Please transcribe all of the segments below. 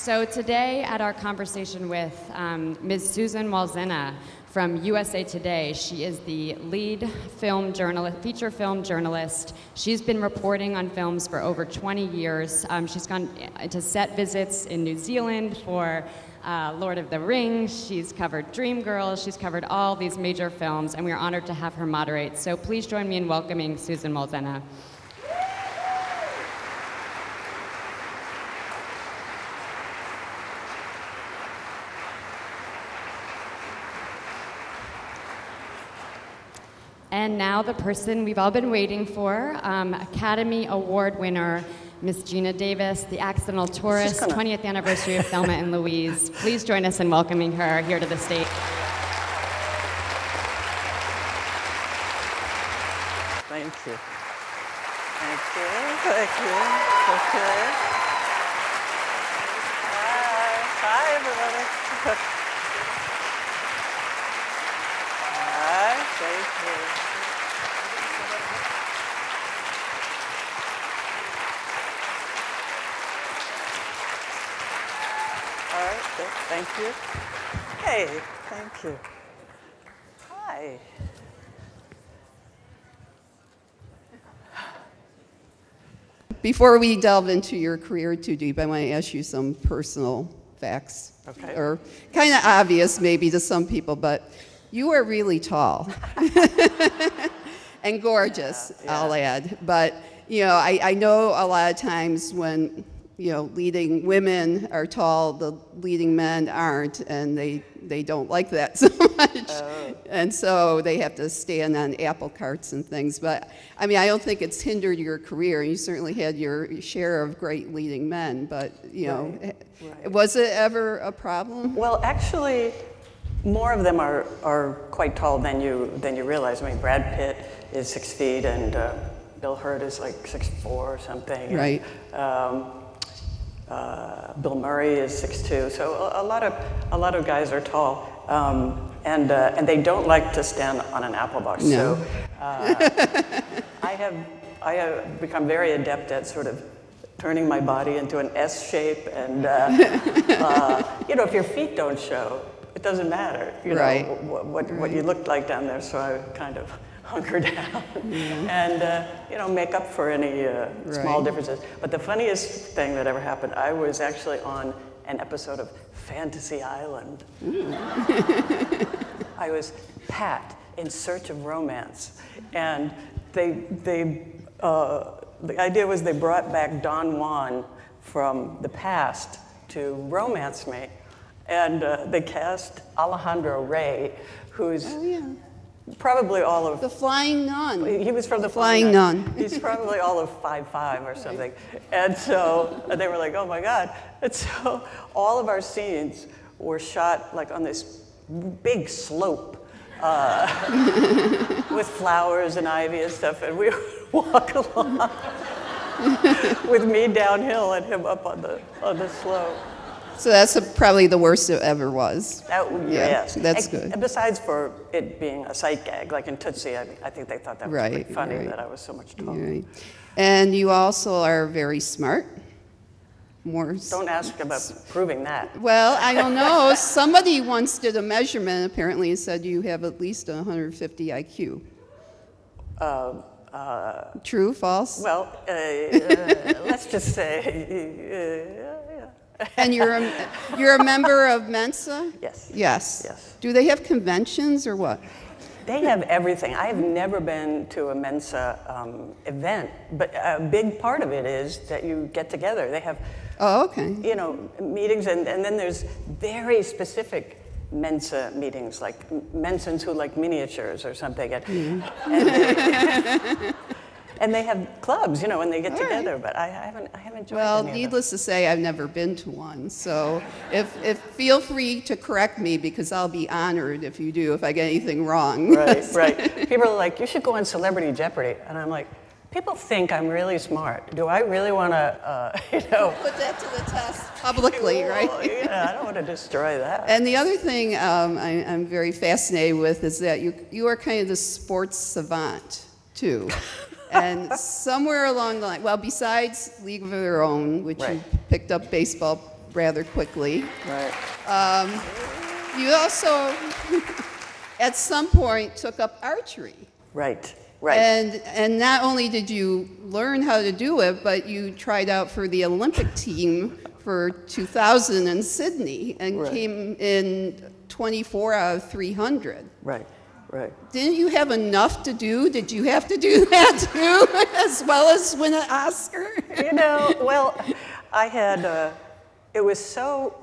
So today at our conversation with Ms. Susan Walzena from USA Today, she is the lead film journalist, feature film journalist. She's been reporting on films for over 20 years. She's gone to set visits in New Zealand for Lord of the Rings. She's covered Dreamgirls. She's covered all these major films, and we are honored to have her moderate. So please join me in welcoming Susan Walzena. And now the person we've all been waiting for, Academy Award winner, Miss Geena Davis, the Accidental Tourist, 20th anniversary of Thelma and Louise. Please join us in welcoming her here to the stage. Thank you. Thank you. Thank you. Okay. Hi, everybody. Hi, thank you. All right, thank you. Hey, thank you. Hi. Before we delve into your career too deep, I want to ask you some personal facts. Okay. Or kind of obvious maybe to some people, but you are really tall and gorgeous, yeah. I'll add. But, you know, I know a lot of times when, you know, leading women are tall, the leading men aren't, and they don't like that so much. Oh. And so they have to stand on apple carts and things. But, I mean, I don't think it's hindered your career. You certainly had your share of great leading men, but, you know, Right. was it ever a problem? Well, actually, more of them are quite tall than you realize. I mean, Brad Pitt is 6 feet, and Bill Hurt is like 6'4" or something. Right. Bill Murray is 6'2", so a lot of guys are tall, and they don't like to stand on an apple box. No. So I have become very adept at sort of turning my body into an S shape, and you know, if your feet don't show, it doesn't matter. You know Right. what you looked like down there. So I kind of hunker down and you know, make up for any small differences. But the funniest thing that ever happened, I was actually on an episode of Fantasy Island. I was Pat in search of romance, and the idea was they brought back Don Juan from the past to romance me, and they cast Alejandro Rey, who's probably all of... The Flying Nun. He was from the Flying Nun. He's probably all of 5'5" or something. And so they were like, oh my God. And so all of our scenes were shot like on this big slope with flowers and ivy and stuff, and we would walk along with me downhill and him up on the slope. So that's probably the worst it ever was. Yes. That's good. And besides for it being a sight gag, like in Tootsie, I think they thought that was pretty funny that I was so much taller. Right. And you also are very smart. Don't ask about proving that. Well, I don't know. Somebody once did a measurement, apparently, and said you have at least 150 IQ. True, false? Well, let's just say, And you're a member of Mensa? Yes. Yes. Yes. Do they have conventions or what? They have everything. I have never been to a Mensa event, but a big part of it is that you get together. They have, you know, meetings, and then there's very specific Mensa meetings, like Mensans who like miniatures or something, and they have clubs, you know, when they get together. But I haven't joined. Well, any of them. needless to say, I've never been to one. So, if feel free to correct me, because I'll be honored if you do, if I get anything wrong. Right. People are like, you should go on Celebrity Jeopardy, and I'm like, people think I'm really smart. Do I really want to, you know, put that to the test publicly, right? Yeah, I don't want to destroy that. And the other thing I'm very fascinated with is that you are kind of the sports savant too. And somewhere along the line, well, besides League of Their Own, which you picked up baseball rather quickly. Right. You also, at some point, took up archery. Right. Right. And not only did you learn how to do it, but you tried out for the Olympic team for 2000 in Sydney and came in 24 out of 300. Right. Right. Didn't you have enough to do? Did you have to do that too, as well as win an Oscar? You know, well, I had, it was so,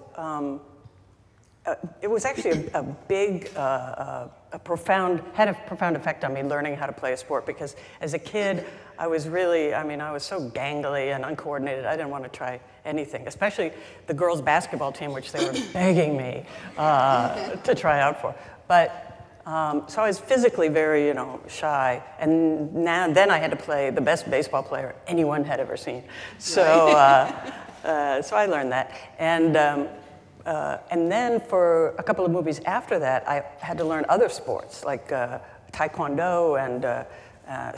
it was actually a big, a profound effect on me learning how to play a sport, because as a kid, I was really, I was so gangly and uncoordinated, I didn't want to try anything, especially the girls' basketball team, which they were begging me to try out for. But so I was physically very, shy, and then I had to play the best baseball player anyone had ever seen. So, so I learned that, and then for a couple of movies after that, I had to learn other sports like taekwondo and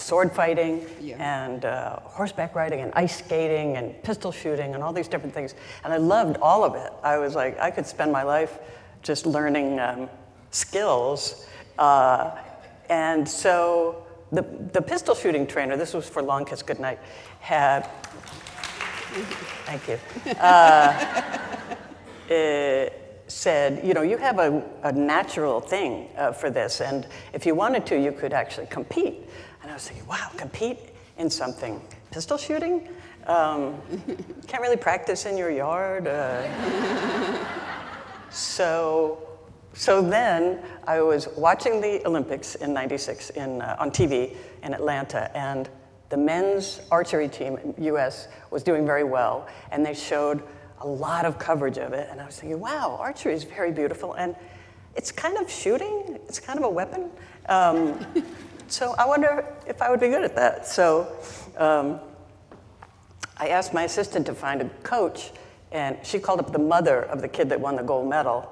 sword fighting and horseback riding and ice skating and pistol shooting and all these different things, and I loved all of it. I was like, I could spend my life just learning skills. And so the pistol shooting trainer, this was for Long Kiss Goodnight, had, thank you, said, you have a natural thing for this, and if you wanted to, you could actually compete. And I was thinking, wow, compete in something. Pistol shooting? Can't really practice in your yard. So then I was watching the Olympics in '96 on TV in Atlanta, and the men's archery team in the US was doing very well, and they showed a lot of coverage of it, and I was thinking, wow, archery is very beautiful, and it's kind of shooting, it's kind of a weapon. So I wonder if I would be good at that. So I asked my assistant to find a coach, and she called up the mother of the kid that won the gold medal.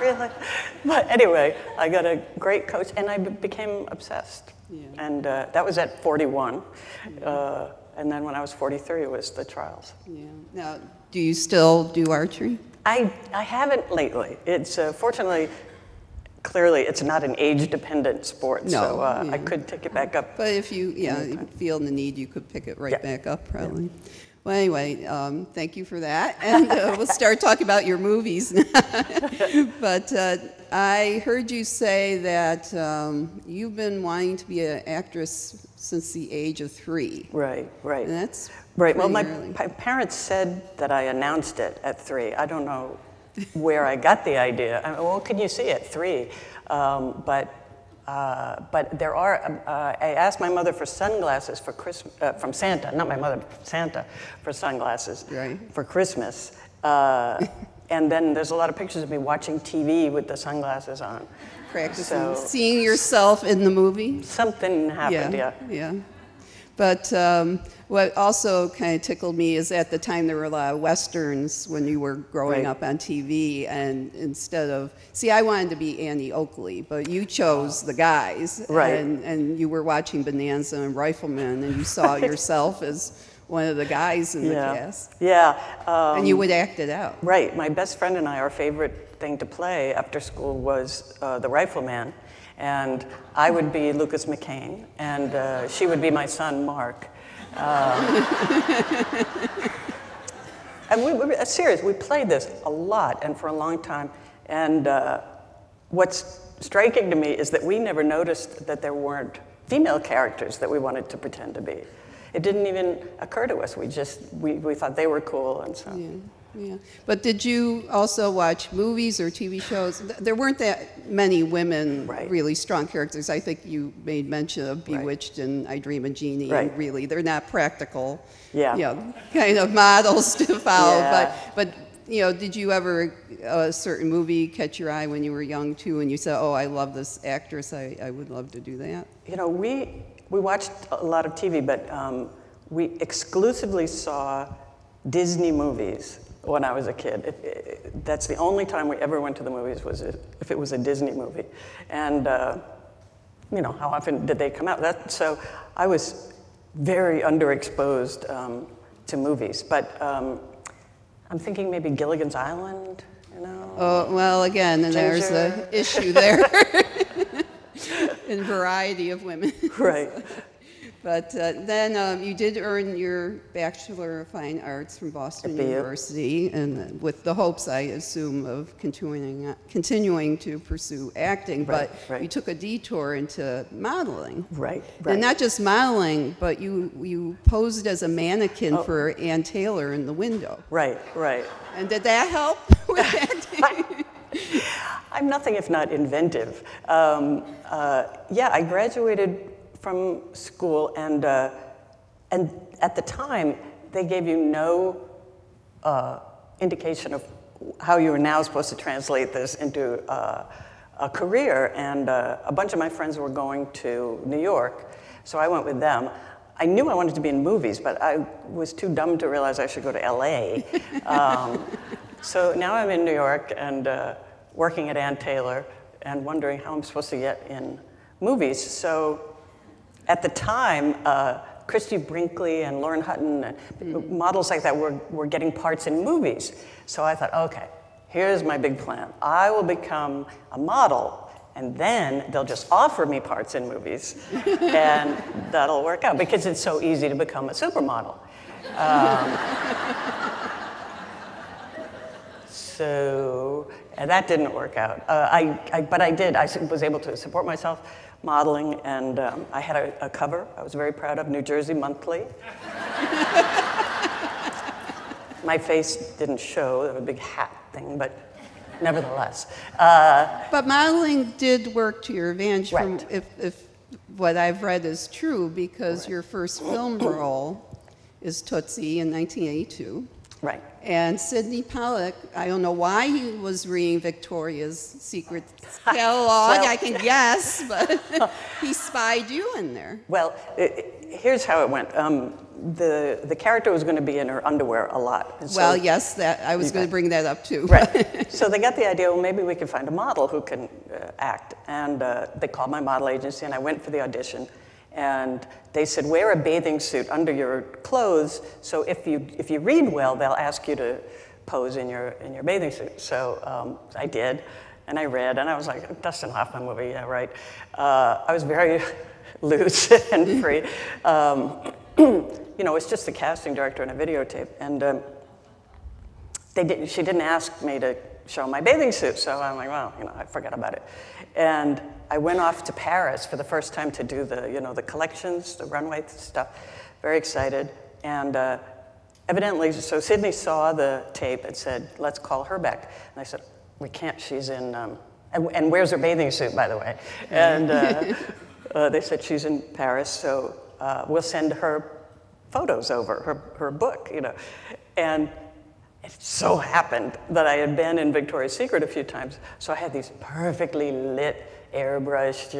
Really? But anyway, I got a great coach, and I became obsessed. Yeah. And that was at 41. Yeah. And then when I was 43, it was the trials. Yeah. Now, do you still do archery? I haven't lately. It's fortunately, clearly, it's not an age-dependent sport, no, so I could pick it back up. But if you, you feel the need, you could pick it right back up, probably. Yeah. Well, anyway, thank you for that, and we'll start talking about your movies now. But I heard you say that you've been wanting to be an actress since the age of 3. Right, right. And that's right. Well, my early. Parents said that I announced it at 3. I don't know where I got the idea. Well, can you see at 3? But there are, I asked my mother for sunglasses for Christmas, from Santa, not my mother, Santa, for sunglasses for Christmas. And then there's a lot of pictures of me watching TV with the sunglasses on. Practicing, seeing yourself in the movie? Something happened, yeah. But what also kind of tickled me is at the time there were a lot of Westerns when you were growing up on TV, and instead of, I wanted to be Annie Oakley, but you chose the guys, and you were watching Bonanza and Rifleman, and you saw yourself as one of the guys in the cast. Yeah. And you would act it out. Right. My best friend and I, our favorite thing to play after school was the Rifleman. And I would be Lucas McCain, and she would be my son, Mark. And we played this a lot and for a long time. And what's striking to me is that we never noticed that there weren't female characters that we wanted to pretend to be. It didn't even occur to us. We thought they were cool, and so. Yeah. But did you also watch movies or TV shows? There weren't that many women, really strong characters. I think you made mention of Bewitched and I Dream of Jeannie. And really, they're not practical, kind of models to follow. Yeah. But did you ever, a certain movie catch your eye when you were young too, and you said, oh, I love this actress, I would love to do that? We watched a lot of TV, but we exclusively saw Disney movies when I was a kid. That's the only time we ever went to the movies, was if it was a Disney movie. And, how often did they come out? So I was very underexposed to movies. But I'm thinking maybe Gilligan's Island, you know? Oh, well, again, and there's an issue there in variety of women. Right. But then you did earn your Bachelor of Fine Arts from Boston University, and with the hopes, I assume, of continuing to pursue acting. But you took a detour into modeling. Right. And not just modeling, but you posed as a mannequin for Ann Taylor in the window. Right. And did that help with acting? I'm nothing if not inventive. I graduated from school, and at the time, they gave you no indication of how you were now supposed to translate this into a career. And a bunch of my friends were going to New York, so I went with them. I knew I wanted to be in movies, but I was too dumb to realize I should go to LA. So now I'm in New York and working at Ann Taylor and wondering how I'm supposed to get in movies. So at the time, Christy Brinkley and Lauren Hutton, and models like that were getting parts in movies. So I thought, okay, here's my big plan. I will become a model, and then they'll just offer me parts in movies, and that'll work out, because it's so easy to become a supermodel. And that didn't work out. But I did. I was able to support myself modeling, and I had a cover I was very proud of, New Jersey Monthly. My face didn't show, there was a big hat thing, but nevertheless. But modeling did work to your advantage, Right. if what I've read is true, because your first film role is Tootsie in 1982. Right. And Sidney Pollack, I don't know why he was reading Victoria's Secret catalog, I can guess, but he spied you in there. Well, here's how it went. The character was going to be in her underwear a lot. And so, Well, yes, I was going to bring that up too. Right. So they got the idea, well, maybe we can find a model who can act. And they called my model agency, and I went for the audition. And they said, wear a bathing suit under your clothes, so if you read well, they'll ask you to pose in your bathing suit. So I did, and I read, and I was like, Dustin Hoffman movie, yeah, right. I was very loose and free. It's just the casting director and a videotape, and she didn't ask me to show my bathing suit, so I'm like, well, I forgot about it. And I went off to Paris for the first time to do the collections, the runway stuff. Very excited. And evidently, so Sydney saw the tape and said, let's call her back. And I said, we can't, she's in, and where's her bathing suit, by the way? And they said, she's in Paris, so we'll send her photos over, her book, And it so happened that I had been in Victoria's Secret a few times, so I had these perfectly lit, airbrushed,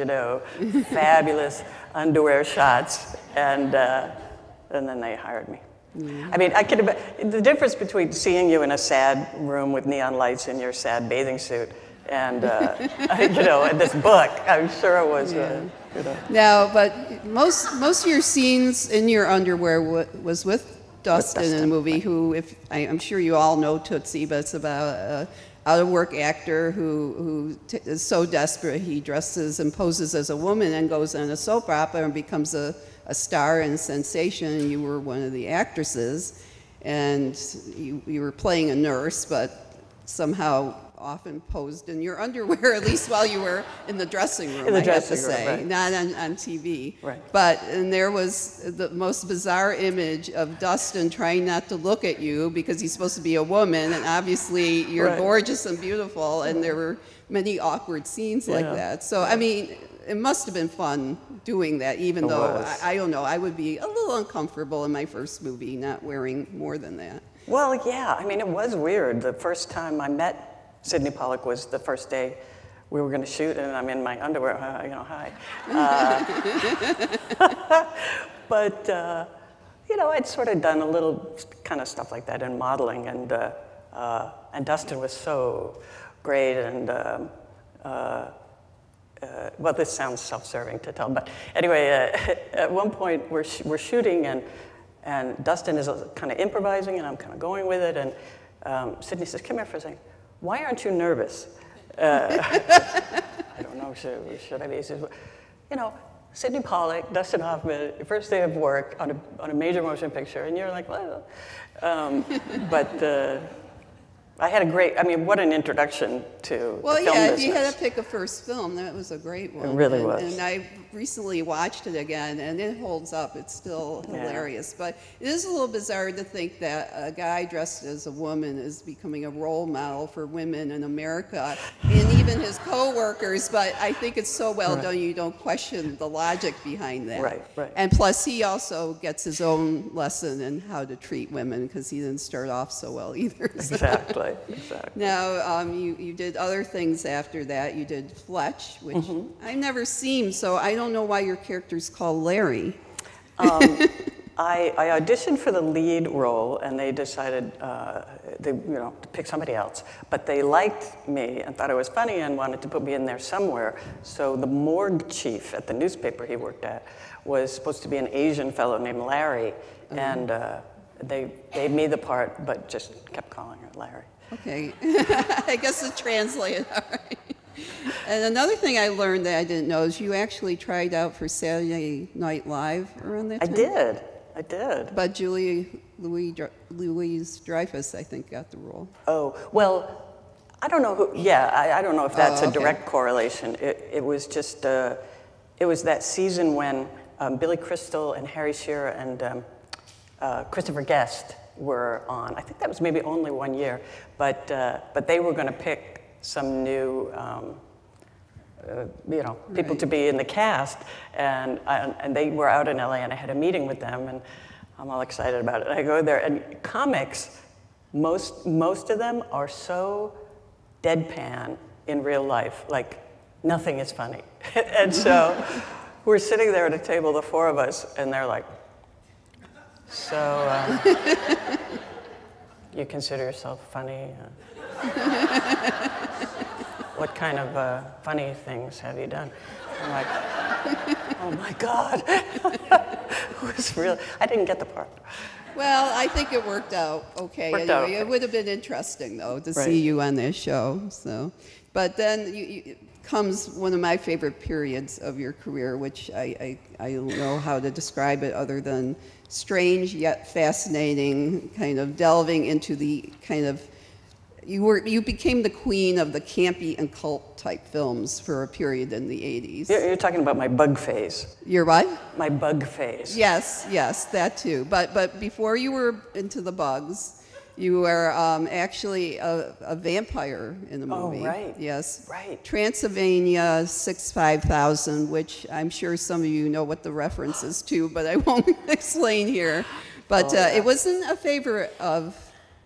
fabulous underwear shots, and then they hired me. Yeah. I mean, the difference between seeing you in a sad room with neon lights in your sad bathing suit and, and this book, I'm sure it was, Now, but most of your scenes in your underwear was with Dustin in the movie, who, I'm sure you all know Tootsie, but it's about an out-of-work actor who is so desperate he dresses and poses as a woman and goes on a soap opera and becomes a star and sensation. You were one of the actresses, and you were playing a nurse, but somehow often posed in your underwear, at least while you were in the dressing room, I have to say, right. not on TV. Right. And there was the most bizarre image of Dustin trying not to look at you because he's supposed to be a woman, and obviously you're gorgeous and beautiful, and there were many awkward scenes like that. So, I mean, it must have been fun doing that, even though, I don't know, I would be a little uncomfortable in my first movie not wearing more than that. Well, yeah, I mean, it was weird. The first time I met Sidney Pollack was the first day we were going to shoot, and I'm in my underwear, hi. But, I'd sort of done a little kind of stuff like that in modeling, and Dustin was so great, and, well, this sounds self-serving to tell, but anyway, at one point we're shooting, and And Dustin is kind of improvising, and I'm kind of going with it. And Sydney says, "Come here for a second. Why aren't you nervous?" I don't know, should I be? He says, "You know, Sidney Pollack, Dustin Hoffman, your first day of work on a major motion picture," and you're like, "Well," but I had a great. I mean, what an introduction to the film business. If you had to pick a first film, that was a great one. It really was. And I recently watched it again, and it holds up. It's still hilarious. But it is a little bizarre to think that a guy dressed as a woman is becoming a role model for women in America, and even his co-workers. But I think it's so well done, you don't question the logic behind that. Right. And plus, he also gets his own lesson in how to treat women, because he didn't start off so well either. So. Exactly. Now, you did other things after that. You did Fletch, which I've never seen, so I don't know why your character's called Larry. I auditioned for the lead role, and they decided to pick somebody else. But they liked me and thought I was funny and wanted to put me in there somewhere. So the morgue chief at the newspaper he worked at was supposed to be an Asian fellow named Larry, and they gave me the part, but just kept calling her Larry. Okay, I guess it translated all right. And another thing I learned that I didn't know is you actually tried out for Saturday Night Live around that time? I did. But Louise Dreyfus, I think, got the role. Oh, well, I don't know who, I don't know if that's a direct correlation. It was just, it was that season when Billy Crystal and Harry Shearer and Christopher Guest were on. I think that was maybe only 1 year, but they were going to pick some new, people to be in the cast, and they were out in LA, and I had a meeting with them, and I'm all excited about it. I go there, and comics, most of them are so deadpan in real life, like nothing is funny, and so we're sitting there at a table, the four of us, and they're like, "So, you consider yourself funny? What kind of funny things have you done?" I'm like, "Oh my God." It was real. I didn't get the part. Well, I think it worked out okay. Anyway, it would have been interesting, though, to see you on this show. So, but then comes one of my favorite periods of your career, which I don't know how to describe it other than strange yet fascinating, kind of delving into the kind of, you became the queen of the campy and cult type films for a period in the 80s. You're talking about my bug phase. Your what? My bug phase. Yes, that too. But before you were into the bugs, you were actually a vampire in the movie. Oh, right. Yes. Right. Transylvania 65000, which I'm sure some of you know what the reference is to, but I won't explain here. But it wasn't a favorite of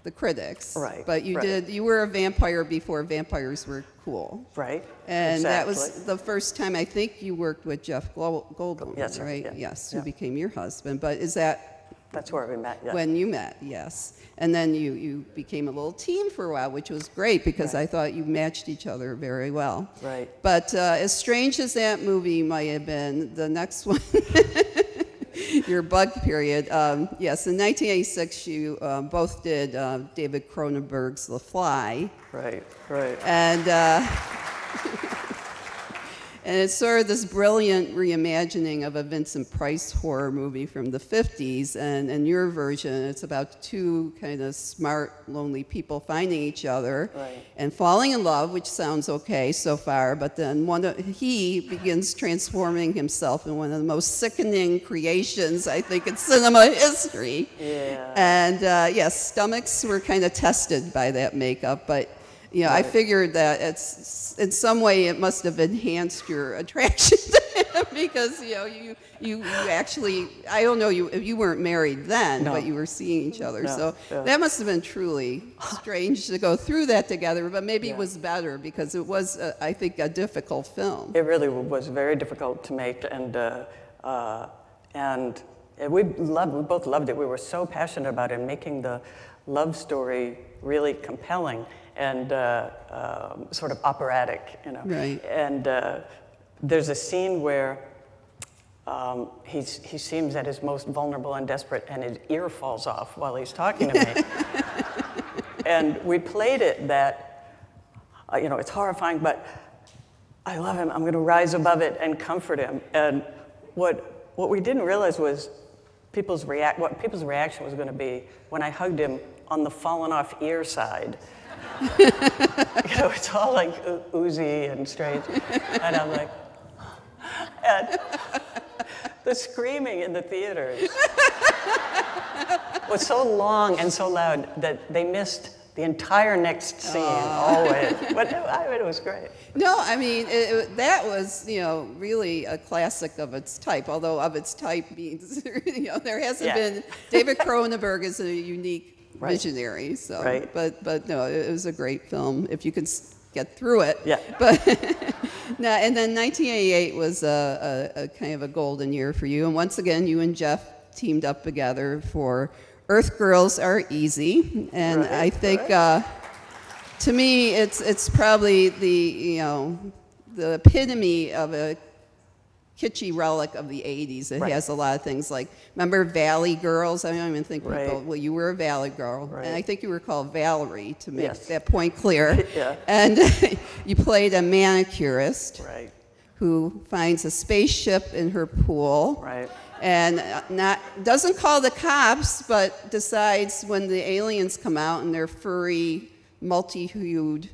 the critics. Right. But you were a vampire before vampires were cool. Right. And exactly. that was the first time I think you worked with Jeff Goldblum, yes, right? Yeah. Yes, who became your husband. But is that... That's where we met, yes. When you met, yes. And then you became a little team for a while, which was great because I thought you matched each other very well. Right. But as strange as that movie might have been, the next one, your bug period, yes, in 1986 you both did David Cronenberg's The Fly. Right. And it's sort of this brilliant reimagining of a Vincent Price horror movie from the 50s. And in your version, it's about two kind of smart, lonely people finding each other and falling in love, which sounds okay so far. But then he begins transforming himself in one of the most sickening creations, I think, in cinema history. Yeah. And yes, stomachs were kind of tested by that makeup, but I figured that in some way it must have enhanced your attraction to him because you actually, I don't know, you weren't married then, but you were seeing each other. So that must have been truly strange to go through that together, but maybe it was better because it was, I think, a difficult film. It really was very difficult to make, and we both loved it. We were so passionate about it, making the love story really compelling and sort of operatic, Right. And there's a scene where he seems at his most vulnerable and desperate, and his ear falls off while he's talking to me. And we played it that, it's horrifying, but I love him. I'm going to rise above it and comfort him. And what we didn't realize was what people's reaction was going to be when I hugged him on the fallen off ear side. It's all like oozy and strange. And I'm like, and the screaming in the theaters was so long and so loud that they missed the entire next scene always. But it was great. No, I mean, that was, really a classic of its type, although of its type means, there hasn't been, David Cronenberg is a unique visionary, so, but no, it was a great film if you could get through it. Yeah. But, no, and then 1988 was a kind of a golden year for you, and once again, you and Jeff teamed up together for Earth Girls Are Easy, and I think to me it's probably the epitome of a kitschy relic of the 80s. It has a lot of things like, remember Valley Girls? I don't even think people, well, you were a Valley Girl, and I think you were called Valerie, to make that point clear. And you played a manicurist who finds a spaceship in her pool. And doesn't call the cops, but decides when the aliens come out in their furry, multi-hued,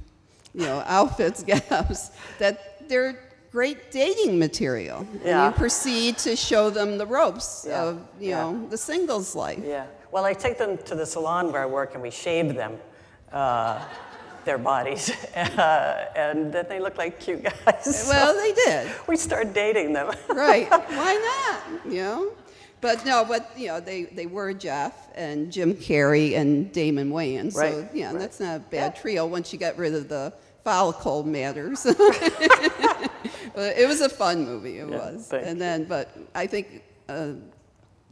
outfits, gaps, that they're great dating material. And you proceed to show them the ropes of, the singles life. Yeah. Well, I take them to the salon where I work, and we shave them, their bodies, and then they look like cute guys. Well, they did. We start dating them. Right. Why not? But no, they were Jeff and Jim Carrey and Damon Wayans. So that's not a bad trio once you get rid of the follicle matters. But it was a fun movie. It was. And then, but I think the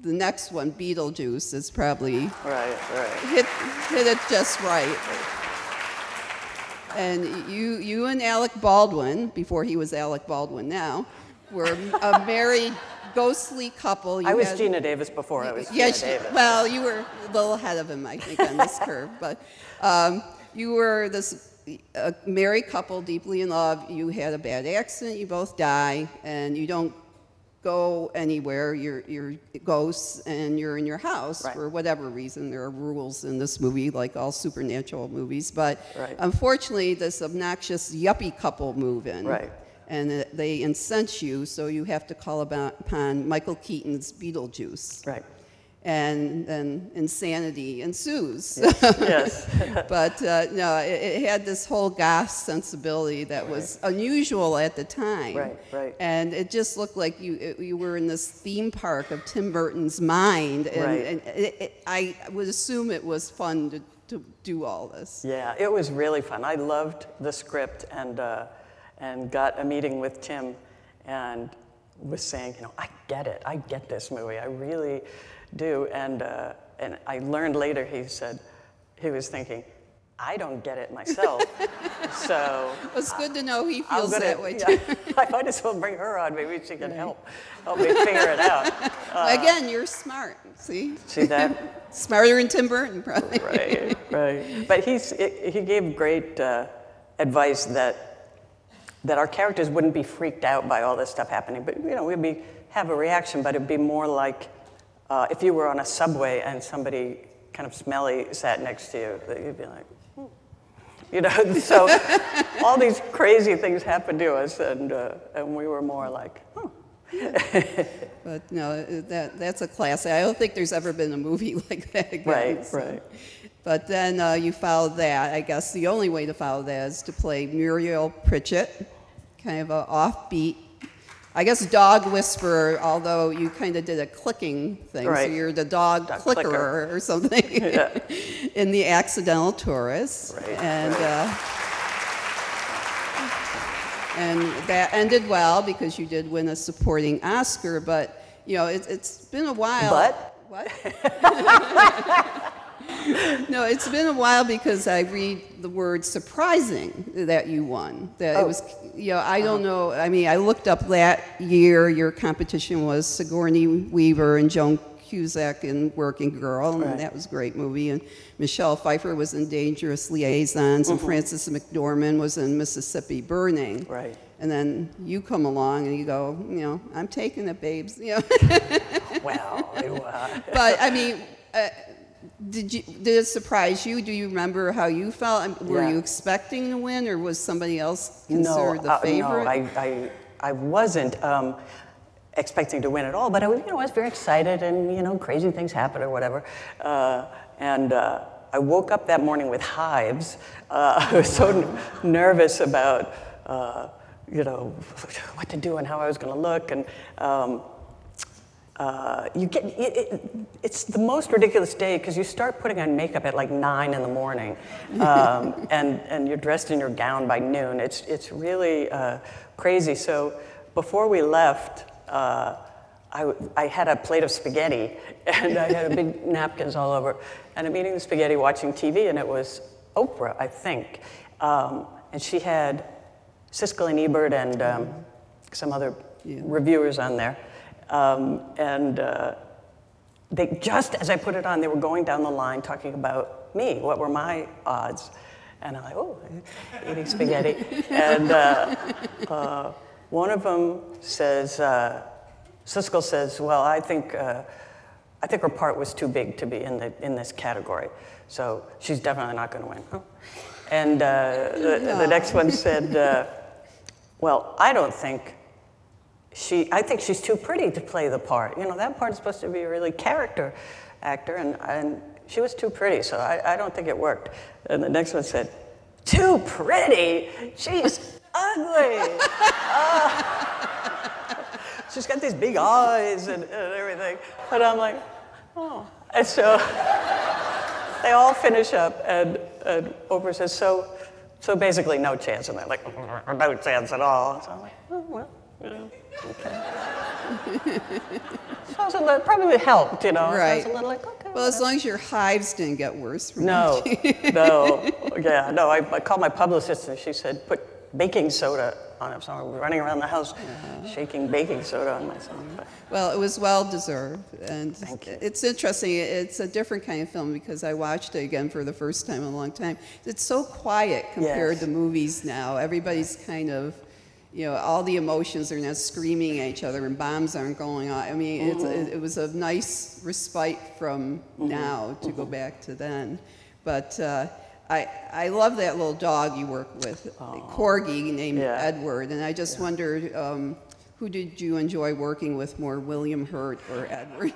next one, Beetlejuice, is probably hit it just right. And you and Alec Baldwin, before he was Alec Baldwin now, were a married ghostly couple. I was Geena Davis before I was Geena Davis. Well, you were a little ahead of him, I think, on this curve. But you were this married couple, deeply in love. You had a bad accident. You both die, and you don't go anywhere. You're ghosts, and you're in your house for whatever reason. There are rules in this movie, like all supernatural movies. But unfortunately, this obnoxious yuppie couple move in. And they incense you, so you have to call upon Michael Keaton's Beetlejuice. And then insanity ensues. But no, it had this whole goth sensibility that was unusual at the time. And it just looked like you were in this theme park of Tim Burton's mind. And I would assume it was fun to do all this. Yeah, it was really fun. I loved the script, and got a meeting with Tim and was saying, I get it. I get this movie. I really do. And I learned later, he said, he was thinking, I don't get it myself. So it's good to know he feels that way too. I might as well bring her on. Maybe she can help me figure it out. Again, you're smart. See that? Smarter than Tim Burton, probably. Right. But he gave great advice that our characters wouldn't be freaked out by all this stuff happening, but we'd have a reaction, but it'd be more like if you were on a subway and somebody kind of smelly sat next to you, that you'd be like, So all these crazy things happened to us, and we were more like, But no, that's a classic. I don't think there's ever been a movie like that again. Right. But then you followed that. I guess the only way to follow that is to play Muriel Pritchett, kind of an offbeat, I guess, dog whisperer, although you kind of did a clicking thing. So you're the dog clicker or something in The Accidental Tourist. And that ended well because you did win a supporting Oscar, but it's been a while. But? What? No, it's been a while because I read the word surprising that you won. That it was, I don't know. I mean, I looked up that year. Your competition was Sigourney Weaver and Joan Cusack in Working Girl, and that was a great movie. And Michelle Pfeiffer was in Dangerous Liaisons, and Frances McDormand was in Mississippi Burning. Right. And then you come along and you go, I'm taking it, babes. Well, but I mean, did it surprise you? Do you remember how you felt? Were you expecting to win, or was somebody else considered the favorite? No, I wasn't expecting to win at all. But I was very excited, and crazy things happen or whatever. And I woke up that morning with hives. I was so nervous about what to do and how I was going to look, and it's the most ridiculous day because you start putting on makeup at like 9 in the morning, and you're dressed in your gown by noon. It's really crazy. So before we left, I had a plate of spaghetti, and I had big napkins all over, and I'm eating the spaghetti, watching TV, and it was Oprah, I think, and she had Siskel and Ebert and some other reviewers on there. They just as I put it on, they were going down the line talking about me. What were my odds? And I'm like, eating spaghetti. And one of them says, Siskel says, well, I think her part was too big to be in this category, so she's definitely not going to win. Huh? And the next one said, well, I think she's too pretty to play the part. That part is supposed to be a really character actor, and she was too pretty, so I don't think it worked. And the next one said, too pretty? She's ugly. She's got these big eyes and everything. And I'm like, oh. And so they all finish up, and Oprah says, so basically no chance. And they're like, no chance at all. So I'm like, oh, well, okay. So that probably helped, Right. I was a little like, okay. Well, as long as your hives didn't get worse from No. I called my publicist, and she said, put baking soda on it. So I was running around the house shaking baking soda on myself. But. Well, it was well-deserved. And Thank you. It's interesting. It's a different kind of film because I watched it again for the first time in a long time. It's so quiet compared to movies now. Everybody's kind of, all the emotions are now screaming at each other and bombs aren't going on. I mean, it was a nice respite from now to go back to then. But I love that little dog you work with, Corgi named Edward, and I just wondered, who did you enjoy working with more, William Hurt or Edward?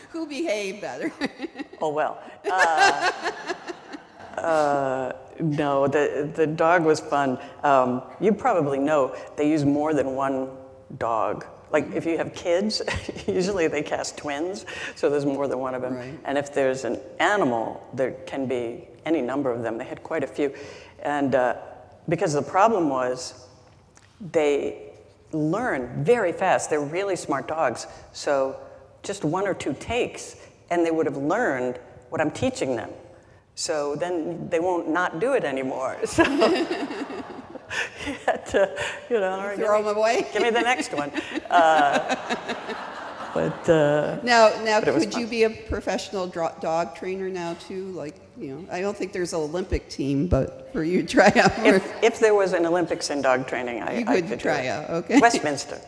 Who behaved better? Oh, well. No, the dog was fun. You probably know they use more than one dog. Like if you have kids, usually they cast twins, so there's more than one of them. Right. And if there's an animal, there can be any number of them. They had quite a few. And because the problem was they learn very fast. They're really smart dogs. So just 1 or 2 takes, and they would have learned what I'm teaching them. So then they won't not do it anymore. So you had to, throw them away. Give me the next one. Now, could you be a professional dog trainer now too? Like, I don't think there's an Olympic team, but for you to try out. If there was an Olympics in dog training, I could try out. Okay. Westminster.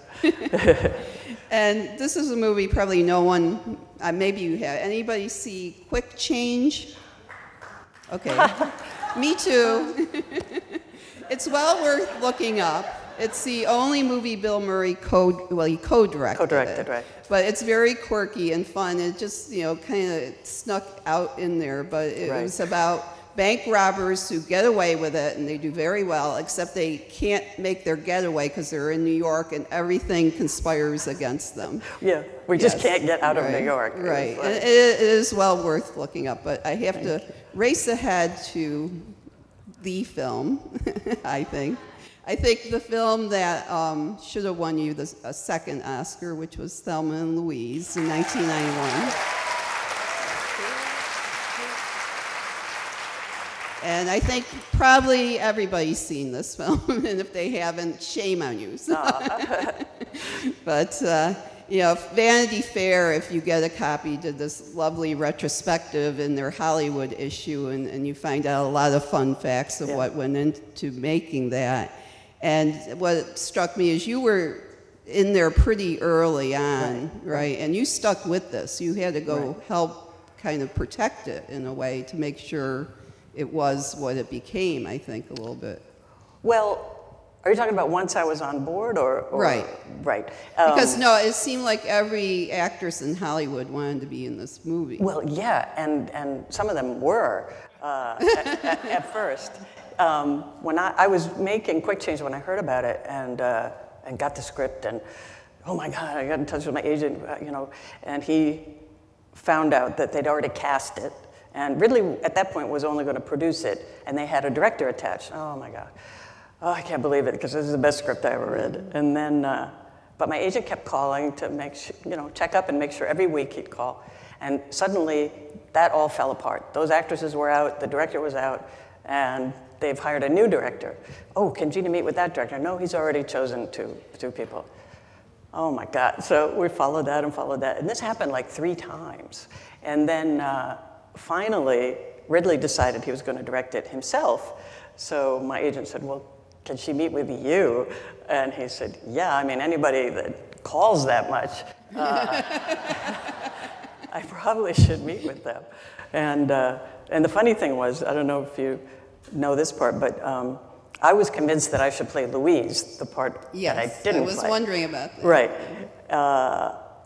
And this is a movie probably no one, maybe you have. Anybody see Quick Change? Okay. Me too. It's well worth looking up. It's the only movie Bill Murray he co-directed. Co-directed, right. But it's very quirky and fun. It just, kind of snuck out in there. But it was about bank robbers who get away with it, and they do very well, except they can't make their getaway because they're in New York, and everything conspires against them. Yeah, we just can't get out of New York. Right. And it is well worth looking up. But I have to race ahead to the film, I think. I think the film that should have won you a second Oscar, which was Thelma and Louise in 1991. And I think probably everybody's seen this film, and if they haven't, shame on you. But, you know, Vanity Fair, if you get a copy, did this lovely retrospective in their Hollywood issue, and you find out a lot of fun facts of what went into making that. And what struck me is you were in there pretty early on, right? And you stuck with this. You had to go help kind of protect it in a way to make sure it was what it became, I think, a little bit. Well, are you talking about once I was on board, or right? Right. Because no, it seemed like every actress in Hollywood wanted to be in this movie. Well, yeah, and some of them were at first. When I was making Quick Change when I heard about it, and got the script, and oh my God, I got in touch with my agent, you know, and he found out that they'd already cast it. And Ridley, at that point, was only going to produce it, and they had a director attached. Oh, my God. Oh, I can't believe it, because this is the best script I ever read. And then, but my agent kept calling to make sure, you know, check up and make sure every week he'd call. And suddenly, that all fell apart. Those actresses were out, the director was out, and they've hired a new director. Oh, can Geena meet with that director? No, he's already chosen two people. Oh, my God. So we followed that and followed that. And this happened like 3 times. And then, finally, Ridley decided he was going to direct it himself. So my agent said, well, can she meet with you? And he said, yeah, I mean, anybody that calls that much, I probably should meet with them. And the funny thing was, I don't know if you know this part, but I was convinced that I should play Louise, the part that I didn't play. I was wondering about that. Right.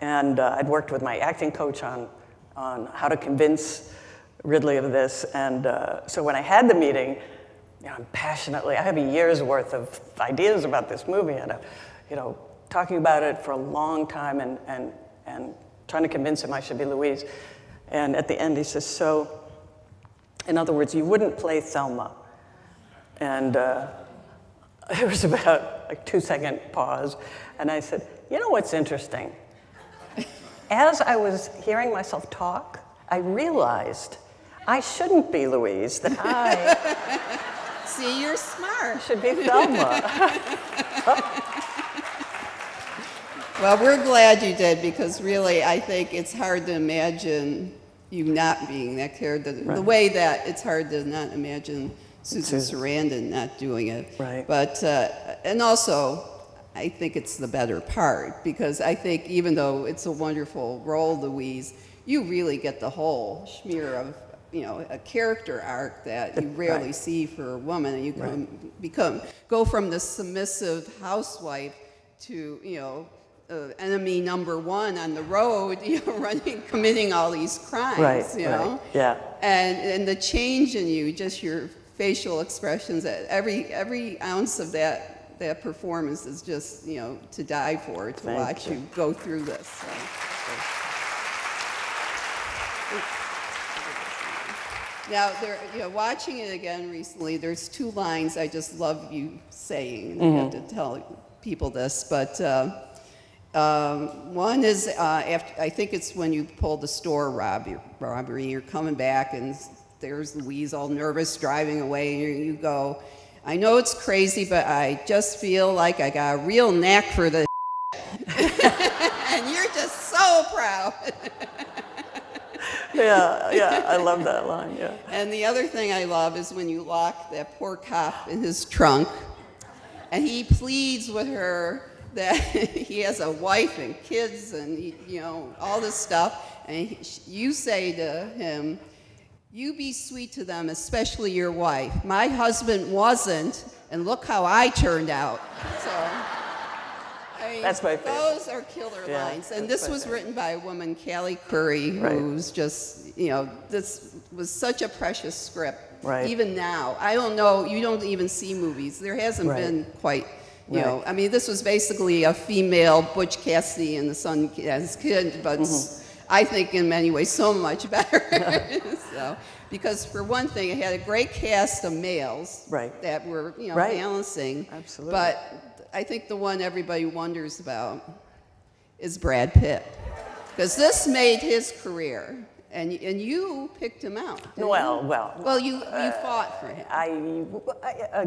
And I'd worked with my acting coach on how to convince Ridley of this, and so when I had the meeting, you know, passionately, I have a year's worth of ideas about this movie, and you know, talking about it for a long time, and trying to convince him I should be Louise. And at the end, he says, "So, in other words, you wouldn't play Thelma." And there was about a 2-second pause, and I said, "You know what's interesting? As I was hearing myself talk, I realized I shouldn't be Louise, that I See, you're smart. should be Thelma." Well, we're glad you did, because really, I think it's hard to imagine you not being that character. The way that it's hard to not imagine Susan Sarandon not doing it. Right. But, and also, I think it's the better part, because I think even though it's a wonderful role, Louise, you really get the whole schmear of, you know, a character arc that you rarely see for a woman, and you go from the submissive housewife to, you know, enemy number 1 on the road, you know, committing all these crimes, you know? Yeah. And the change in you, just your facial expressions, every ounce of that performance is just, you know, to die for, to watch you go through this. So. Now, you know, watching it again recently, there's 2 lines I just love you saying, and I have to tell people this, but one is, after, I think it's when you pull the store robbery, you're coming back, and there's Louise all nervous driving away, and you go, "I know it's crazy, but I just feel like I got a real knack for the and you're just so proud. Yeah, I love that line, yeah. And the other thing I love is when you lock that poor cop in his trunk, and he pleads with her that he has a wife and kids and, you know, all this stuff, and you say to him, "You be sweet to them, especially your wife. My husband wasn't, and look how I turned out." So, I mean, that's my favorite. Those are killer lines. And this was written by a woman, Callie Curry, who's just, you know, this was such a precious script. Right. Even now, I don't know, you don't even see movies. There hasn't been quite, you know, I mean, this was basically a female Butch Cassidy and the Sun as kid, but I think in many ways so much better. So, because for one thing, it had a great cast of males that were, you know, balancing. Absolutely. But I think the one everybody wonders about is Brad Pitt, because this made his career. And you picked him out. Well. Well, you fought for him.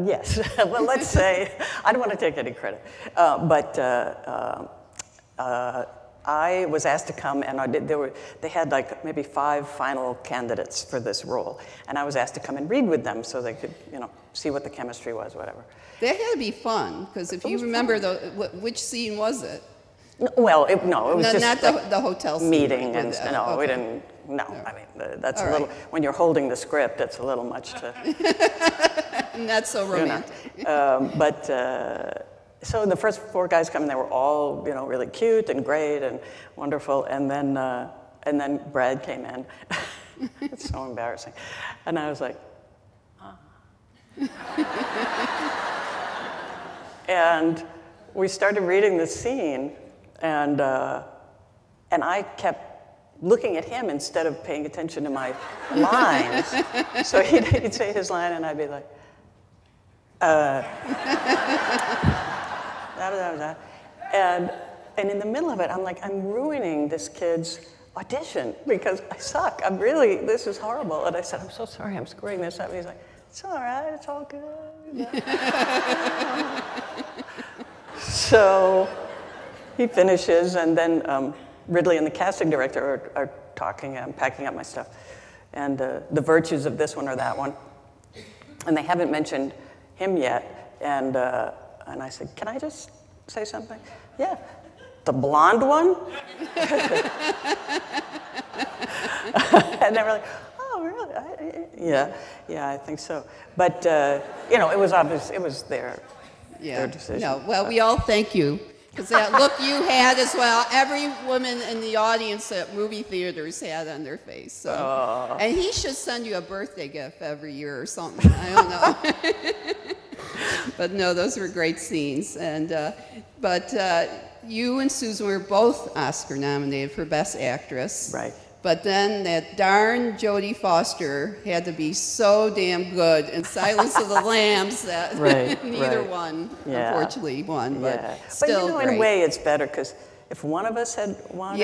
Yes. Well, let's say, I don't want to take any credit. But I was asked to come, and they had like maybe 5 final candidates for this role. And I was asked to come and read with them so they could, see what the chemistry was, whatever. That had to be fun, because if you remember, which scene was it? Well, it was just not the hotel scene. Meeting and no, we didn't. No, I mean that's a little. When you're holding the script, it's a little much to. Not so romantic. So the first 4 guys come, and they were all really cute and great and wonderful, and then Brad came in. It's so embarrassing, and I was like, and we started reading the scene. And I kept looking at him instead of paying attention to my lines. So he'd say his line, and I'd be like, And in the middle of it, I'm like, I'm ruining this kid's audition because I suck. This is horrible. And I said, I'm so sorry, I'm screwing this up. And he's like, it's all right, it's all good. So he finishes, and then Ridley and the casting director are talking. I'm packing up my stuff, and the virtues of this one or that one, and they haven't mentioned him yet. And I said, can I just say something? Yeah, the blonde one. And they were like, oh, really? Yeah, I think so. But it was obvious. It was their decision. No, well, we all thank you. Because that look you had as well, every woman in the audience at movie theaters had on their face. So. And he should send you a birthday gift every year or something. I don't know. But no, those were great scenes. And but you and Susan were both Oscar nominated for Best Actress. Right. But then that darn Jodie Foster had to be so damn good in Silence of the Lambs that neither one, unfortunately, won. But still in a way, it's better because if one of us had won,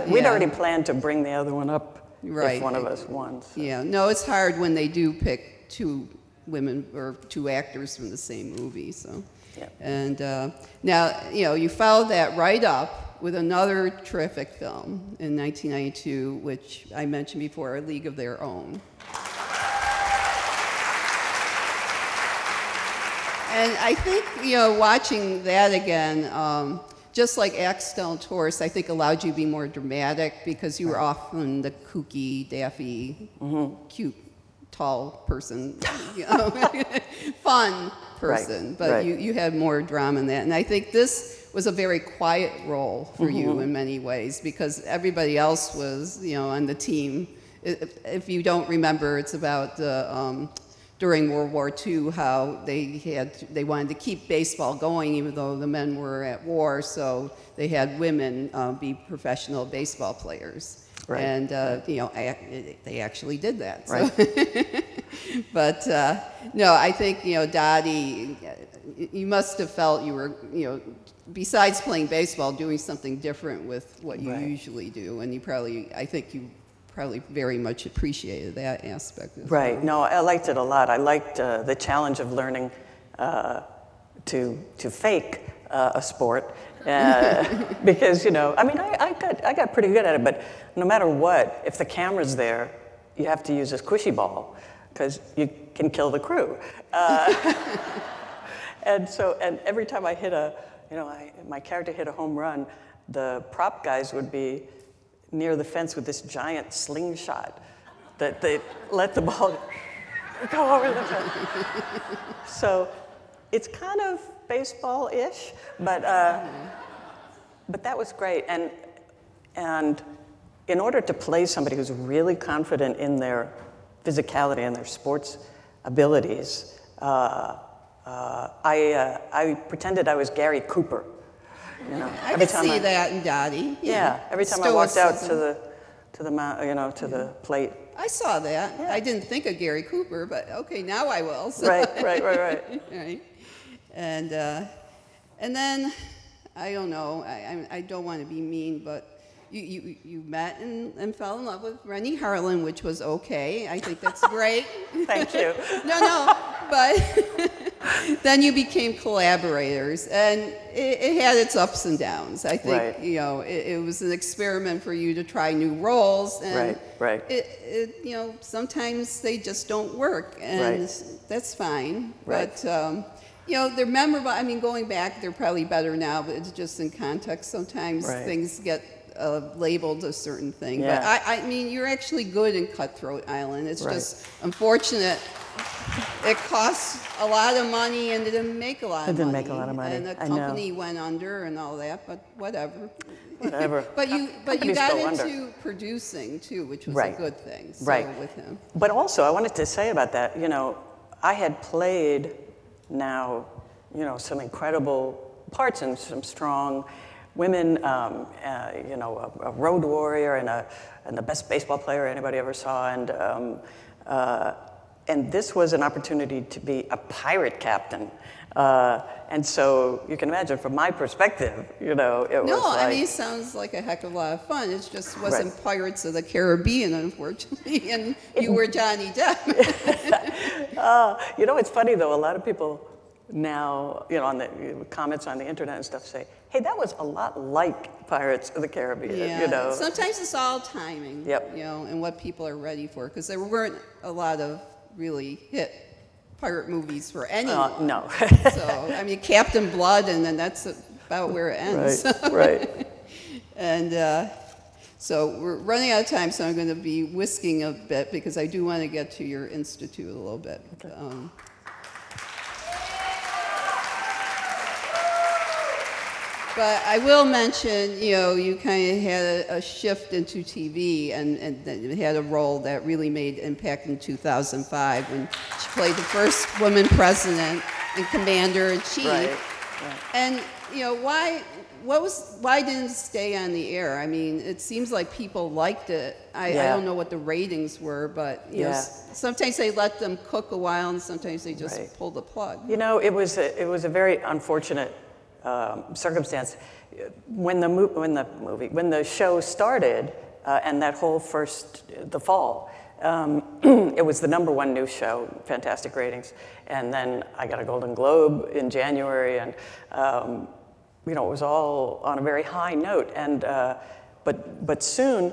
we'd already planned to bring the other one up if one of us won. So. Yeah, no, it's hard when they do pick 2 women or 2 actors from the same movie. So, and now you followed that right up with another terrific film in 1992, which I mentioned before, A League of Their Own. And I think, watching that again, just like Axtell Taurus, I think allowed you to be more dramatic because you were often the kooky, daffy, cute, tall person, fun person, but you had more drama in that. And I think this was a very quiet role for you in many ways because everybody else was, on the team. If you don't remember, it's about during World War II how they wanted to keep baseball going even though the men were at war, so they had women be professional baseball players. Right. And they actually did that. So. Right. But no, I think Dottie, you must have felt you were besides playing baseball, doing something different with what you usually do, and I think you probably very much appreciated that aspect. Right. No, I liked it a lot. I liked the challenge of learning to fake a sport. Because I got pretty good at it, but no matter what, if the camera's there, you have to use a squishy ball because you can kill the crew. And every time I hit my character hit a home run, the prop guys would be near the fence with this giant slingshot that they let the ball go over the fence. So it's kind of baseball-ish, but that was great. And in order to play somebody who's really confident in their physicality and their sports abilities, I pretended I was Gary Cooper. I could see that in Dottie. Yeah, every time I walked out to the plate. I saw that. Yeah. I didn't think of Gary Cooper, but okay, now I will. So. Right. Right. And then I don't know. I don't want to be mean, but you met and fell in love with Rennie Harlan, which was okay. I think that's great. Thank you. No, but then you became collaborators, and it had its ups and downs. I think, you know, it was an experiment for you to try new roles, and you know, sometimes they just don't work, and that's fine. But you know, they're memorable. I mean, going back, they're probably better now, but it's just in context. Sometimes things get labeled a certain thing. But I mean, you're actually good in Cutthroat Island. It's just unfortunate. It cost a lot of money and it didn't make a lot of money. It didn't make a lot of money. And the company went under and all that, but whatever. Whatever. but you got into producing too, which was a good thing. So with him. But also, I wanted to say about that, you know, I had played now, you know, some incredible parts and some strong women, you know, a road warrior and the best baseball player anybody ever saw, and this was an opportunity to be a pirate captain. And so you can imagine from my perspective, you know, it was like... I mean, it sounds like a heck of a lot of fun. It just wasn't Pirates of the Caribbean, unfortunately, and you were Johnny Depp. You know, it's funny, though. A lot of people now, you know, on the comments on the internet and stuff say, hey, that was a lot like Pirates of the Caribbean, you know. Sometimes it's all timing, you know, and what people are ready for, because there weren't a lot of really hit pirate movies for anyone. No. So, I mean, Captain Blood, and then that's about where it ends. Right. And so we're running out of time, so I'm going to be whisking a bit, because I do want to get to your institute a little bit. Okay. But I will mention, you know, you kind of had a shift into TV and had a role that really made impact in 2005 when she played the first woman president and commander-in-chief. And, you know, why didn't it stay on the air? I mean, it seems like people liked it. I don't know what the ratings were, but, you know, sometimes they let them cook a while and sometimes they just pull the plug. You know, it was a very unfortunate circumstance. When the show started, and that whole the fall, it was the #1 news show, fantastic ratings, and then I got a Golden Globe in January, and you know, it was all on a very high note. And but soon,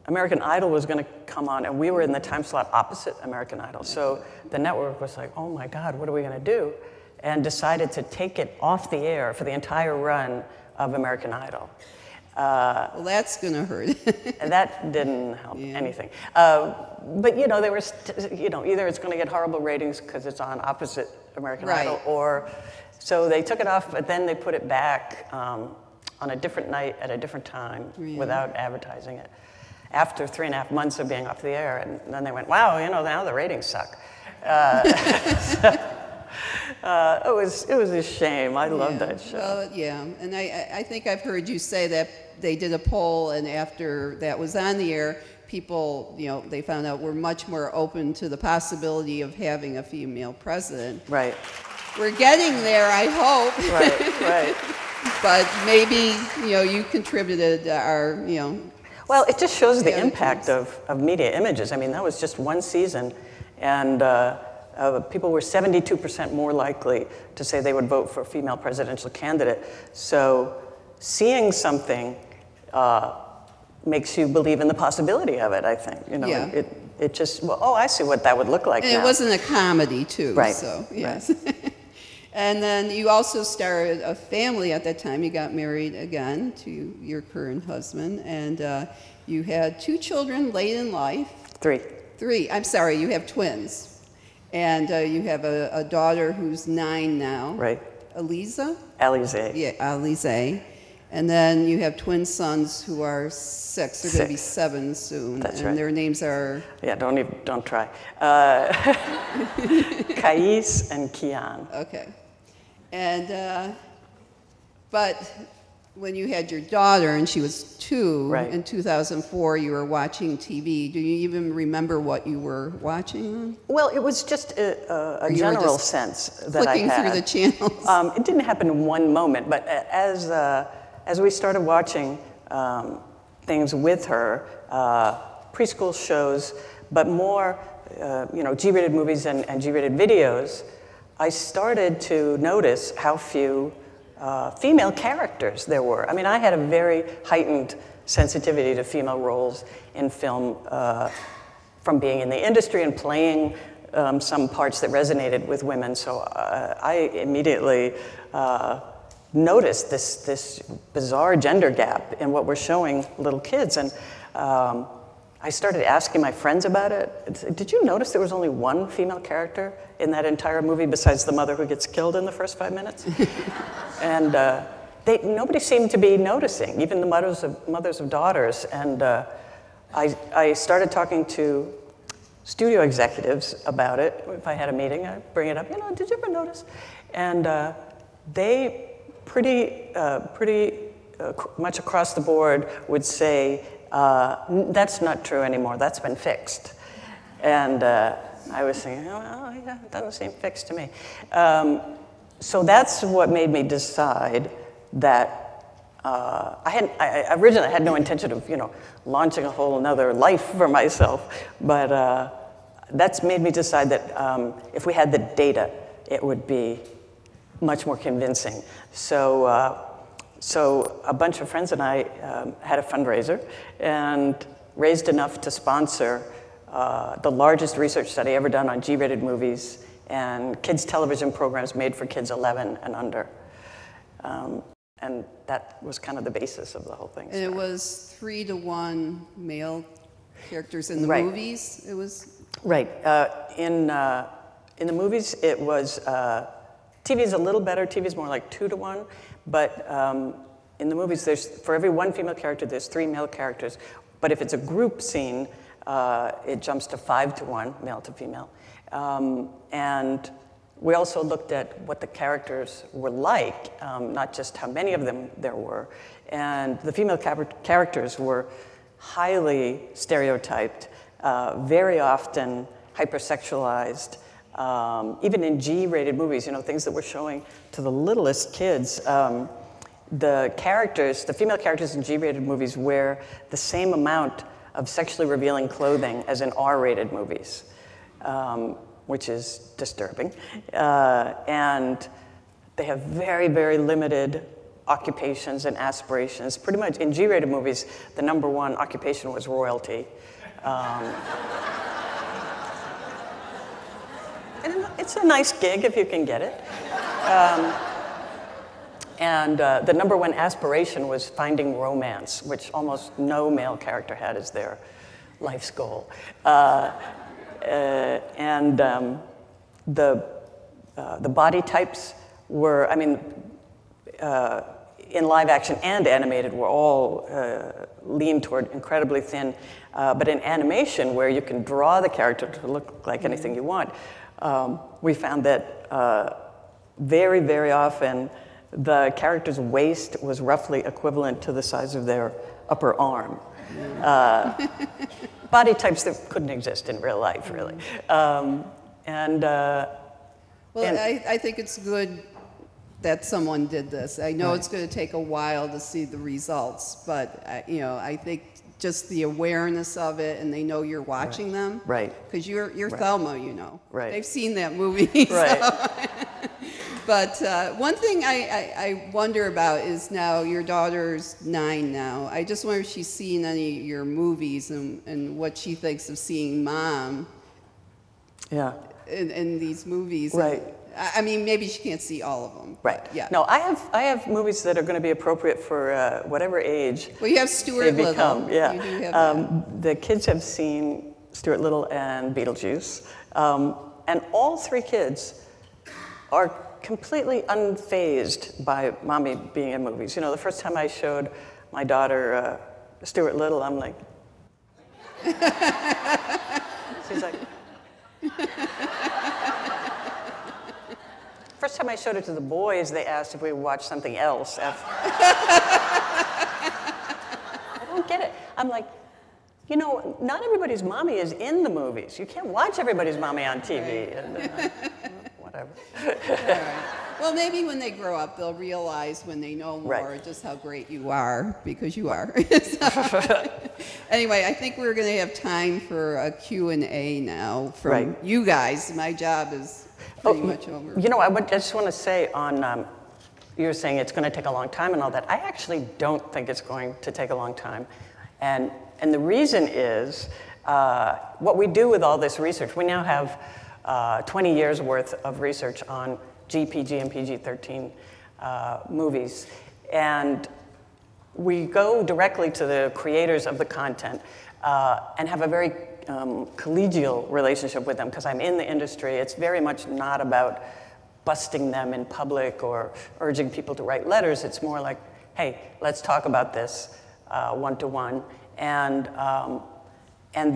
American Idol was going to come on, and we were in the time slot opposite American Idol. So the network was like, "Oh my God, what are we going to do?" And decided to take it off the air for the entire run of American Idol. Well, that's going to hurt. And that didn't help anything. But, you know, they were, you know, either it's going to get horrible ratings because it's on opposite American Idol, or so they took it off, but then they put it back on a different night at a different time without advertising it. After 3.5 months of being off the air, and then they went, wow, you know, now the ratings suck. It was a shame. I loved that show. Well, and I think I've heard you say that they did a poll, and after that was on the air, people, you know, they found out were much more open to the possibility of having a female president. Right. We're getting there, I hope. Right. But maybe, you know, you contributed our, you know. Well, it just shows the impact of media images. I mean, that was just one season, and people were 72% more likely to say they would vote for a female presidential candidate. So seeing something makes you believe in the possibility of it, I think. You know, it just, well, oh, I see what that would look like and now. It wasn't a comedy, too. Right. So, yes. And then you also started a family at that time. You got married again to your current husband, and you had 2 children late in life. 3. I'm sorry, you have twins. And you have a daughter who's 9 now. Right. Alize? Alize. Yeah, Alize. And then you have twin sons who are 6. They're going to be 7 soon. That's and their names are? Yeah, don't try. Kais and Kian. Okay. And, but when you had your daughter and she was 2, in 2004, you were watching TV. Do you even remember what you were watching? Well, it was just a general sense that I had. Flicking through the channels. It didn't happen in one moment, but as we started watching, things with her, preschool shows, but more, G-rated movies and G-rated videos, I started to notice how few female characters there were. I mean, I had a very heightened sensitivity to female roles in film from being in the industry and playing some parts that resonated with women. So I immediately noticed this bizarre gender gap in what we're showing little kids. And I started asking my friends about it. Did you notice there was only one female character in that entire movie besides the mother who gets killed in the first 5 minutes? And nobody seemed to be noticing, even the mothers of daughters. And I started talking to studio executives about it. If I had a meeting, I'd bring it up. Did you ever notice? And they pretty much across the board would say, that's not true anymore. That's been fixed. And I was thinking, oh yeah, it doesn't seem fixed to me. So that's what made me decide that I originally had no intention of, launching a whole another life for myself. But that's made me decide that if we had the data, it would be much more convincing. So a bunch of friends and I had a fundraiser and raised enough to sponsor the largest research study ever done on G-rated movies and kids' television programs made for kids 11 and under. And that was kind of the basis of the whole thing. And it was 3-to-1 male characters in the movies? It was? Right. In the movies, it was, TV's a little better. TV's more like 2-to-1. But in the movies, for every one female character, there's 3 male characters. But if it's a group scene, it jumps to 5-to-1, male to female. And we also looked at what the characters were like, not just how many of them there were. And the female characters were highly stereotyped, very often hypersexualized. Even in G-rated movies, things that we're showing to the littlest kids, the female characters in G-rated movies wear the same amount of sexually revealing clothing as in R-rated movies, which is disturbing. And they have very, very limited occupations and aspirations. Pretty much in G-rated movies, the #1 occupation was royalty. And it's a nice gig if you can get it. And the #1 aspiration was finding romance, which almost no male character had as their life's goal. And the body types were, in live action and animated, were all leaned toward incredibly thin. But in animation, where you can draw the character to look like anything you want, we found that very, very often the character's waist was roughly equivalent to the size of their upper arm. Body types that couldn't exist in real life, really. I think it's good that someone did this. I know it's going to take a while to see the results, but I think just the awareness of it, and they know you're watching them. Right. Because you're Thelma, Right. They've seen that movie. Right. But one thing I wonder about is now your daughter's 9 now. I just wonder if she's seen any of your movies and what she thinks of seeing Mom. Yeah. In these movies. Right. Maybe she can't see all of them. Right. Yeah. No, I have movies that are going to be appropriate for whatever age. Well, you have Stuart Little. Become. Yeah. You do have that. The kids have seen Stuart Little and Beetlejuice, and all 3 kids are completely unfazed by Mommy being in movies. The first time I showed my daughter Stuart Little, I'm like, she's like. First time I showed it to the boys, they asked if we would watch something else. I don't get it. I'm like, not everybody's mommy is in the movies. You can't watch everybody's mommy on TV. And, whatever. All right. Well, maybe when they grow up, they'll realize when they know more just how great you are, because you are. Anyway, I think we're going to have time for a Q&A now from you guys. My job is pretty much over. You know, I just want to say on, you were saying it's going to take a long time and all that. I actually don't think it's going to take a long time. And the reason is what we do with all this research. We now have 20 years worth of research on GPG and PG-13 movies. And we go directly to the creators of the content and have a very collegial relationship with them, because I'm in the industry. It's very much not about busting them in public or urging people to write letters. It's more like, hey, let's talk about this one-to-one. And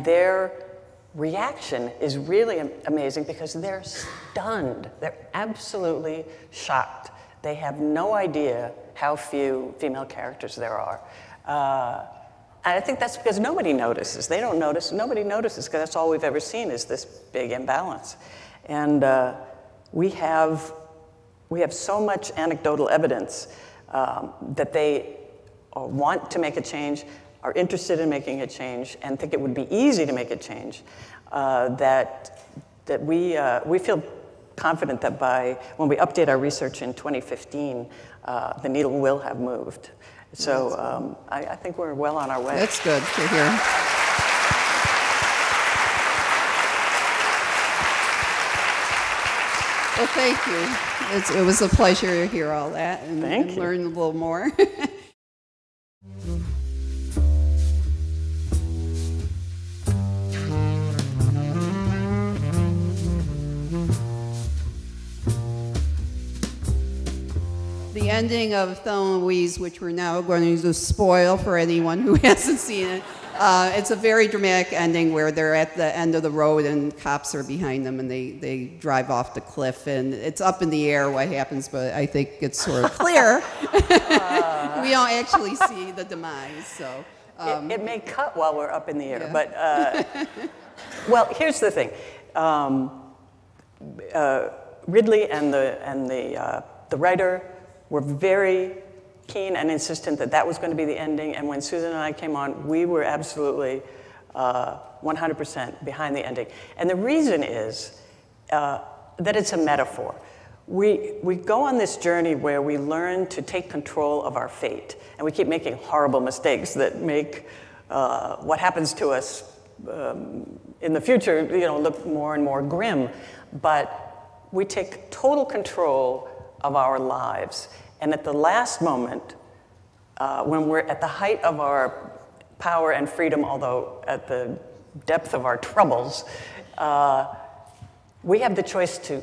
their reaction is really amazing, because they're stunned. They're absolutely shocked. They have no idea how few female characters there are. And I think that's because nobody notices. They don't notice. Nobody notices, because that's all we've ever seen is this big imbalance. And we have so much anecdotal evidence that they want to make a change, are interested in making a change, and think it would be easy to make a change, that we feel confident that when we update our research in 2015, the needle will have moved. So I think we're well on our way. That's good to hear. Well, thank you. It was a pleasure to hear all that and learn a little more. The ending of Thelma and Louise, which we're now going to spoil for anyone who hasn't seen it, it's a very dramatic ending where they're at the end of the road and cops are behind them and they drive off the cliff, and it's up in the air what happens, but I think it's sort of clear. We don't actually see the demise, so. It may cut while we're up in the air, but, well, here's the thing. Ridley and the writer were very keen and insistent that that was going to be the ending, and when Susan and I came on, we were absolutely 100% behind the ending. And the reason is that it's a metaphor. We go on this journey where we learn to take control of our fate, and we keep making horrible mistakes that make what happens to us in the future, look more and more grim. But we take total control of our lives, and at the last moment, when we're at the height of our power and freedom, although at the depth of our troubles, we have the choice to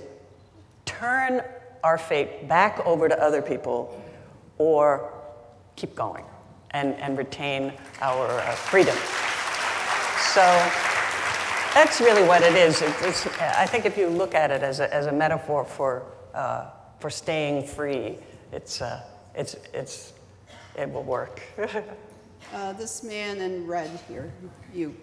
turn our fate back over to other people or keep going and retain our freedom. So that's really what it is. I think if you look at it as a metaphor for staying free, it will work. This man in red here, you.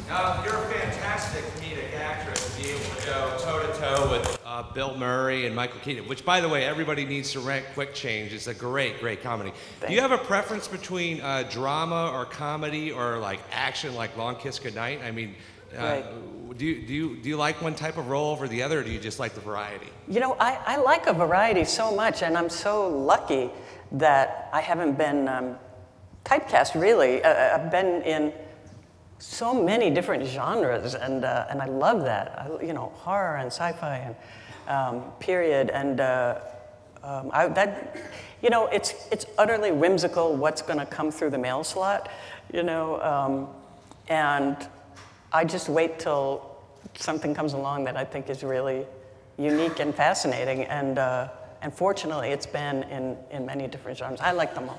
You're a fantastic comedic actress to be able to go toe-to-toe with Bill Murray and Michael Keaton, which, by the way, everybody needs to rent Quick Change. It's a great, great comedy. Do you have a preference between drama or comedy or like action, like Long Kiss Goodnight? I mean, do you like one type of role over the other, or do you just like the variety? I like a variety so much, and I'm so lucky that I haven't been typecast, really. I've been in so many different genres, and I love that. Horror and sci-fi and period, and it's utterly whimsical what's going to come through the mail slot, and I just wait till something comes along that I think is really unique and fascinating, and fortunately, it's been in many different genres. I like them all.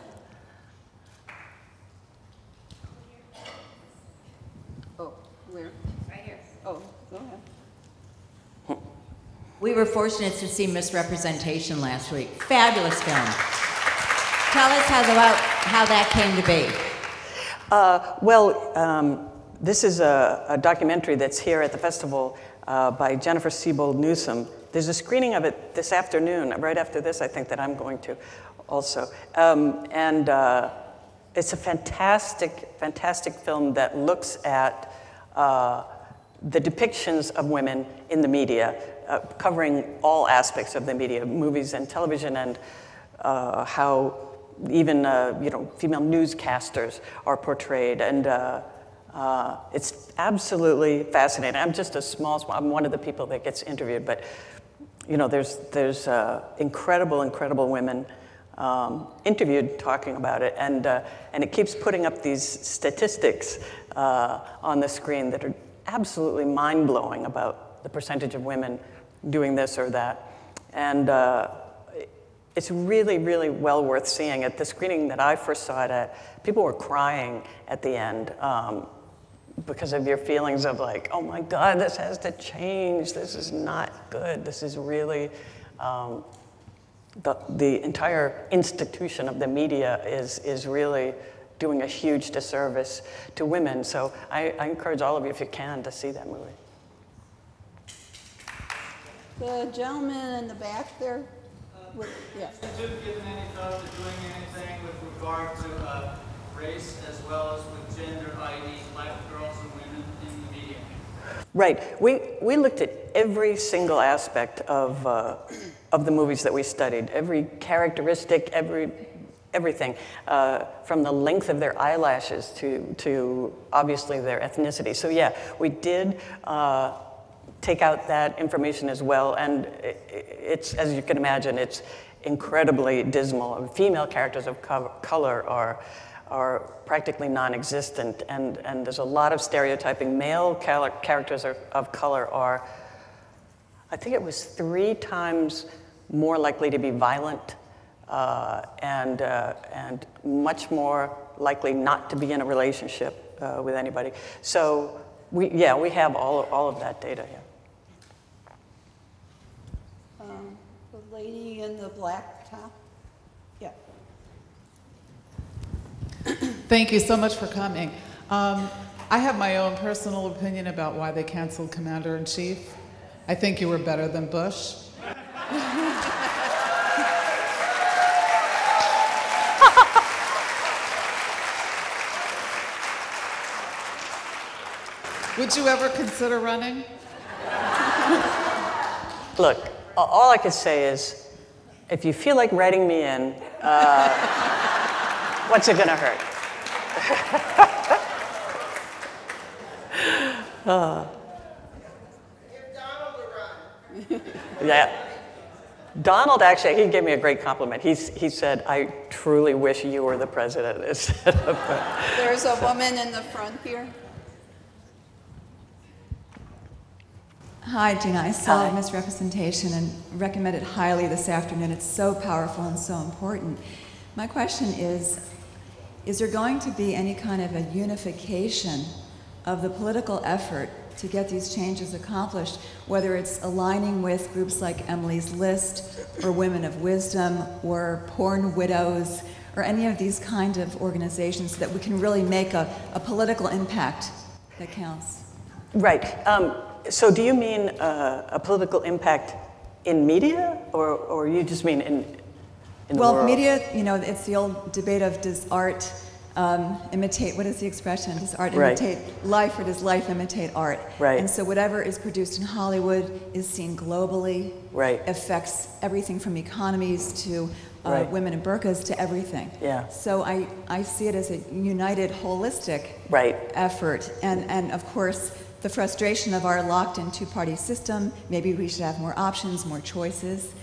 Where? Right here. Oh, go ahead. We were fortunate to see Misrepresentation last week. Fabulous film. Tell us how that came to be. This is a documentary that's here at the festival by Jennifer Siebold Newsom, there's a screening of it this afternoon, right after this, I think, that I'm going to also. It's a fantastic, fantastic film that looks at the depictions of women in the media, covering all aspects of the media, movies and television, and how even female newscasters are portrayed, and it's absolutely fascinating. I'm just I'm one of the people that gets interviewed, but there's incredible women interviewed talking about it, and it keeps putting up these statistics on the screen that are absolutely mind-blowing about the percentage of women doing this or that, and it's really, really well worth seeing. At the screening that I first saw it at, people were crying at the end because of your feelings of like, oh my God, this has to change. This is not good. This is really, the entire institution of the media is really doing a huge disservice to women. So I encourage all of you, if you can, to see that movie. The gentleman in the back there. Yes. Have you given any thought to doing anything with regard to race as well as with gender, i.e. black girls and women in the media? Right. We looked at every single aspect of the movies that we studied, every characteristic, everything, from the length of their eyelashes to obviously their ethnicity. So yeah, we did take out that information as well, and it's, as you can imagine, it's incredibly dismal. Female characters of color are practically non-existent, and there's a lot of stereotyping. Male characters of color are, I think it was 3 times more likely to be violent and much more likely not to be in a relationship with anybody. So we have all of that data. Yeah. The lady in the black top. Yeah. Thank you so much for coming. I have my own personal opinion about why they canceled Commander-in-Chief. I think you were better than Bush. Would you ever consider running? Look, all I could say is, if you feel like writing me in, what's it gonna hurt? Yeah. Donald, actually, he gave me a great compliment. He said, I truly wish you were the president instead of... There's a woman in the front here. Hi, Geena. I saw Misrepresentation and recommend it highly this afternoon. It's so powerful and so important. My question is there going to be any kind of a unification of the political effort to get these changes accomplished, whether it's aligning with groups like Emily's List or Women of Wisdom or Porn Widows or any of these kind of organizations, so that we can really make a political impact that counts? Right. So do you mean a political impact in media, or you just mean in the world? Well, media, it's the old debate of does art imitate, what is the expression? Does art imitate life, or does life imitate art? Right. And so whatever is produced in Hollywood is seen globally, affects everything from economies to women in burqas to everything. Yeah. So I see it as a united, holistic effort. And of course, the frustration of our locked-in two-party system, maybe we should have more options, more choices,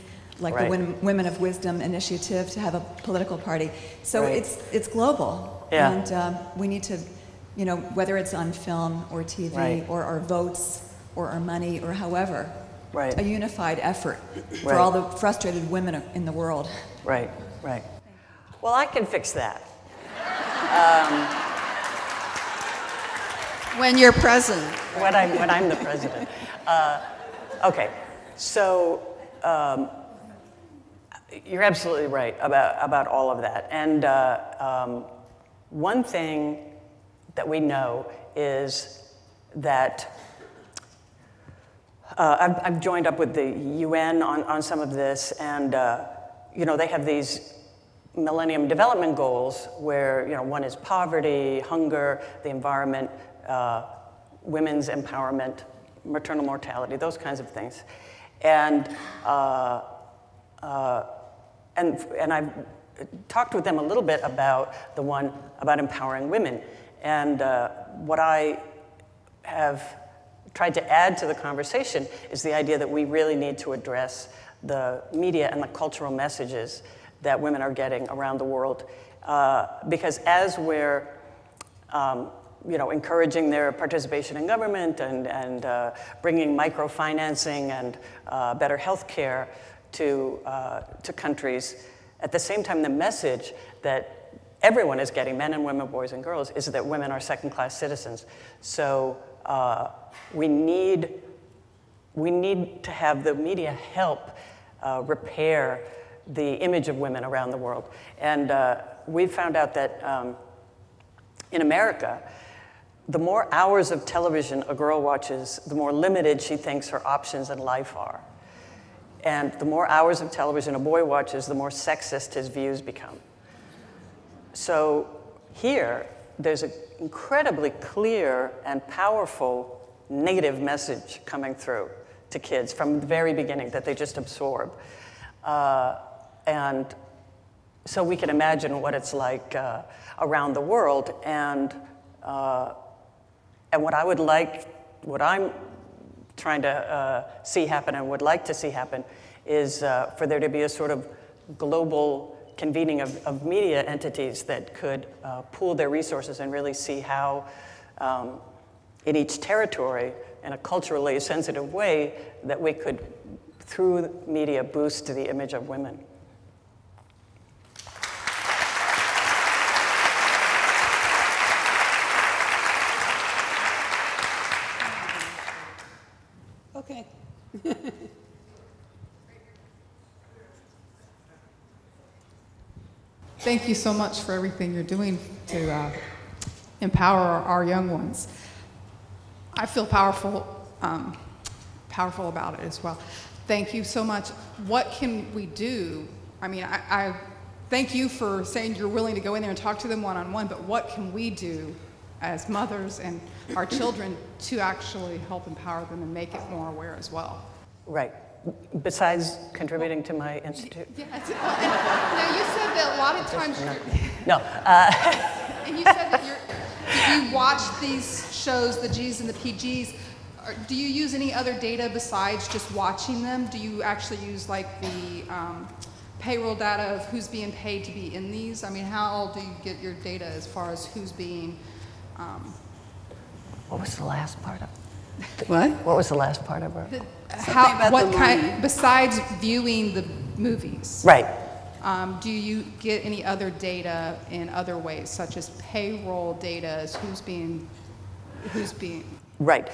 like the Women of Wisdom initiative to have a political party. So it's global. Yeah. And we need to, whether it's on film or TV or our votes or our money or however, a unified effort for all the frustrated women in the world. Right. Well, I can fix that. When you're president. When I'm the president. Okay, so you're absolutely right about all of that. And one thing that we know is that I've joined up with the UN on some of this, and you know, they have these Millennium Development Goals where, you know, one is poverty, hunger, the environment, women's empowerment, maternal mortality, those kinds of things. And I've talked with them a little bit about the one about empowering women. And what I have tried to add to the conversation is the idea that we really need to address the media and the cultural messages that women are getting around the world. Because as we're you know, encouraging their participation in government and bringing microfinancing and better health care to countries, at the same time, the message that everyone is getting, men and women, boys and girls, is that women are second-class citizens. So we need to have the media help repair the image of women around the world. And we've found out that in America, the more hours of television a girl watches, the more limited she thinks her options in life are. And the more hours of television a boy watches, the more sexist his views become. So here, there's an incredibly clear and powerful negative message coming through to kids from the very beginning that they just absorb. And so we can imagine what it's like around the world. And what I would like, what I'm trying to see happen and would like to see happen is for there to be a sort of global convening of media entities that could pool their resources and really see how in each territory, in a culturally sensitive way, that we could, through media, boost the image of women. Okay. Thank you so much for everything you're doing to empower our young ones. I feel powerful about it as well. Thank you so much. What can we do? I mean, I thank you for saying you're willing to go in there and talk to them one-on-one, but what can we do as mothers and our children to actually help empower them and make it more aware as well? Right. Besides contributing to my institute? Yeah. Now, you said that a lot of times... No. And you said that you watch these shows, the Gs and the PGs. Do you use any other data besides just watching them? Do you actually use like the payroll data of who's being paid to be in these? I mean, how do you get your data as far as who's being... What was the last part of it? What? What was the last part of it? What kind, besides viewing the movies? Right. Do you get any other data in other ways, such as payroll data, as who's being? Right.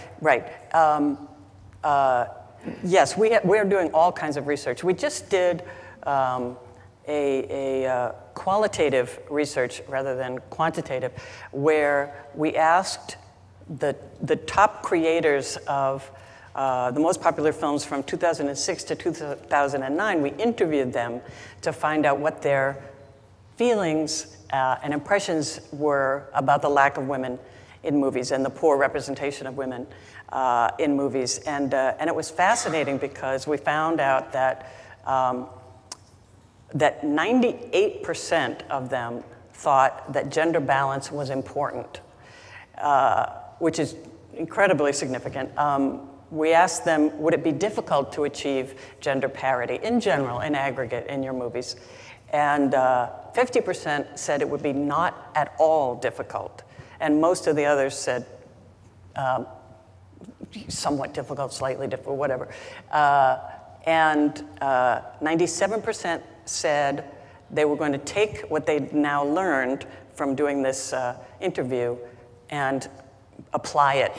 Yes, we're doing all kinds of research. We just did a qualitative research rather than quantitative, where we asked the top creators of the most popular films from 2006 to 2009, we interviewed them to find out what their feelings and impressions were about the lack of women in movies and the poor representation of women in movies. And it was fascinating because we found out that that 98% of them thought that gender balance was important, which is incredibly significant. We asked them, would it be difficult to achieve gender parity in general, in aggregate, in your movies? And 50% said it would be not at all difficult. And most of the others said somewhat difficult, slightly difficult, whatever. And 97% said they were going to take what they'd now learned from doing this interview and apply it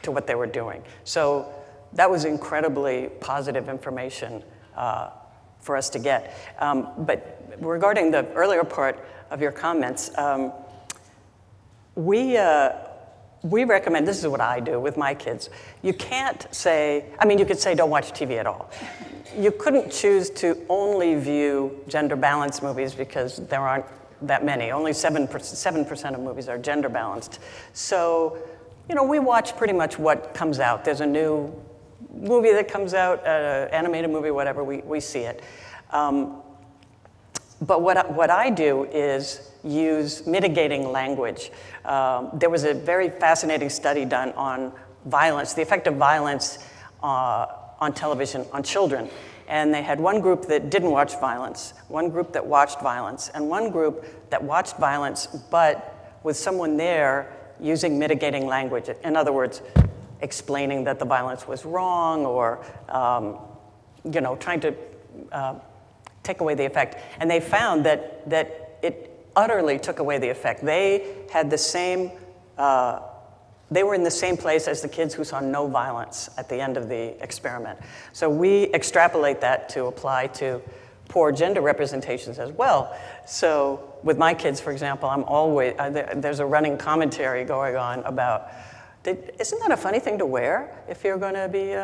to what they were doing. So that was incredibly positive information for us to get. But regarding the earlier part of your comments, we we recommend, this is what I do with my kids. You can't say, I mean, you could say don't watch TV at all. You couldn't choose to only view gender balanced movies because there aren't that many. Only 7% of movies are gender balanced. So, you know, we watch pretty much what comes out. There's a new movie that comes out, animated movie, whatever, we see it. But what I do is use mitigating language. There was a very fascinating study done on violence, the effect of violence on television on children. And they had one group that didn't watch violence, one group that watched violence, and one group that watched violence, but with someone there using mitigating language. In other words, explaining that the violence was wrong, or you know, trying to take away the effect. And they found that it utterly took away the effect. They had the same, they were in the same place as the kids who saw no violence at the end of the experiment. So we extrapolate that to apply to poor gender representations as well. So with my kids, for example, I'm always, there's a running commentary going on about, isn't that a funny thing to wear if you're going to be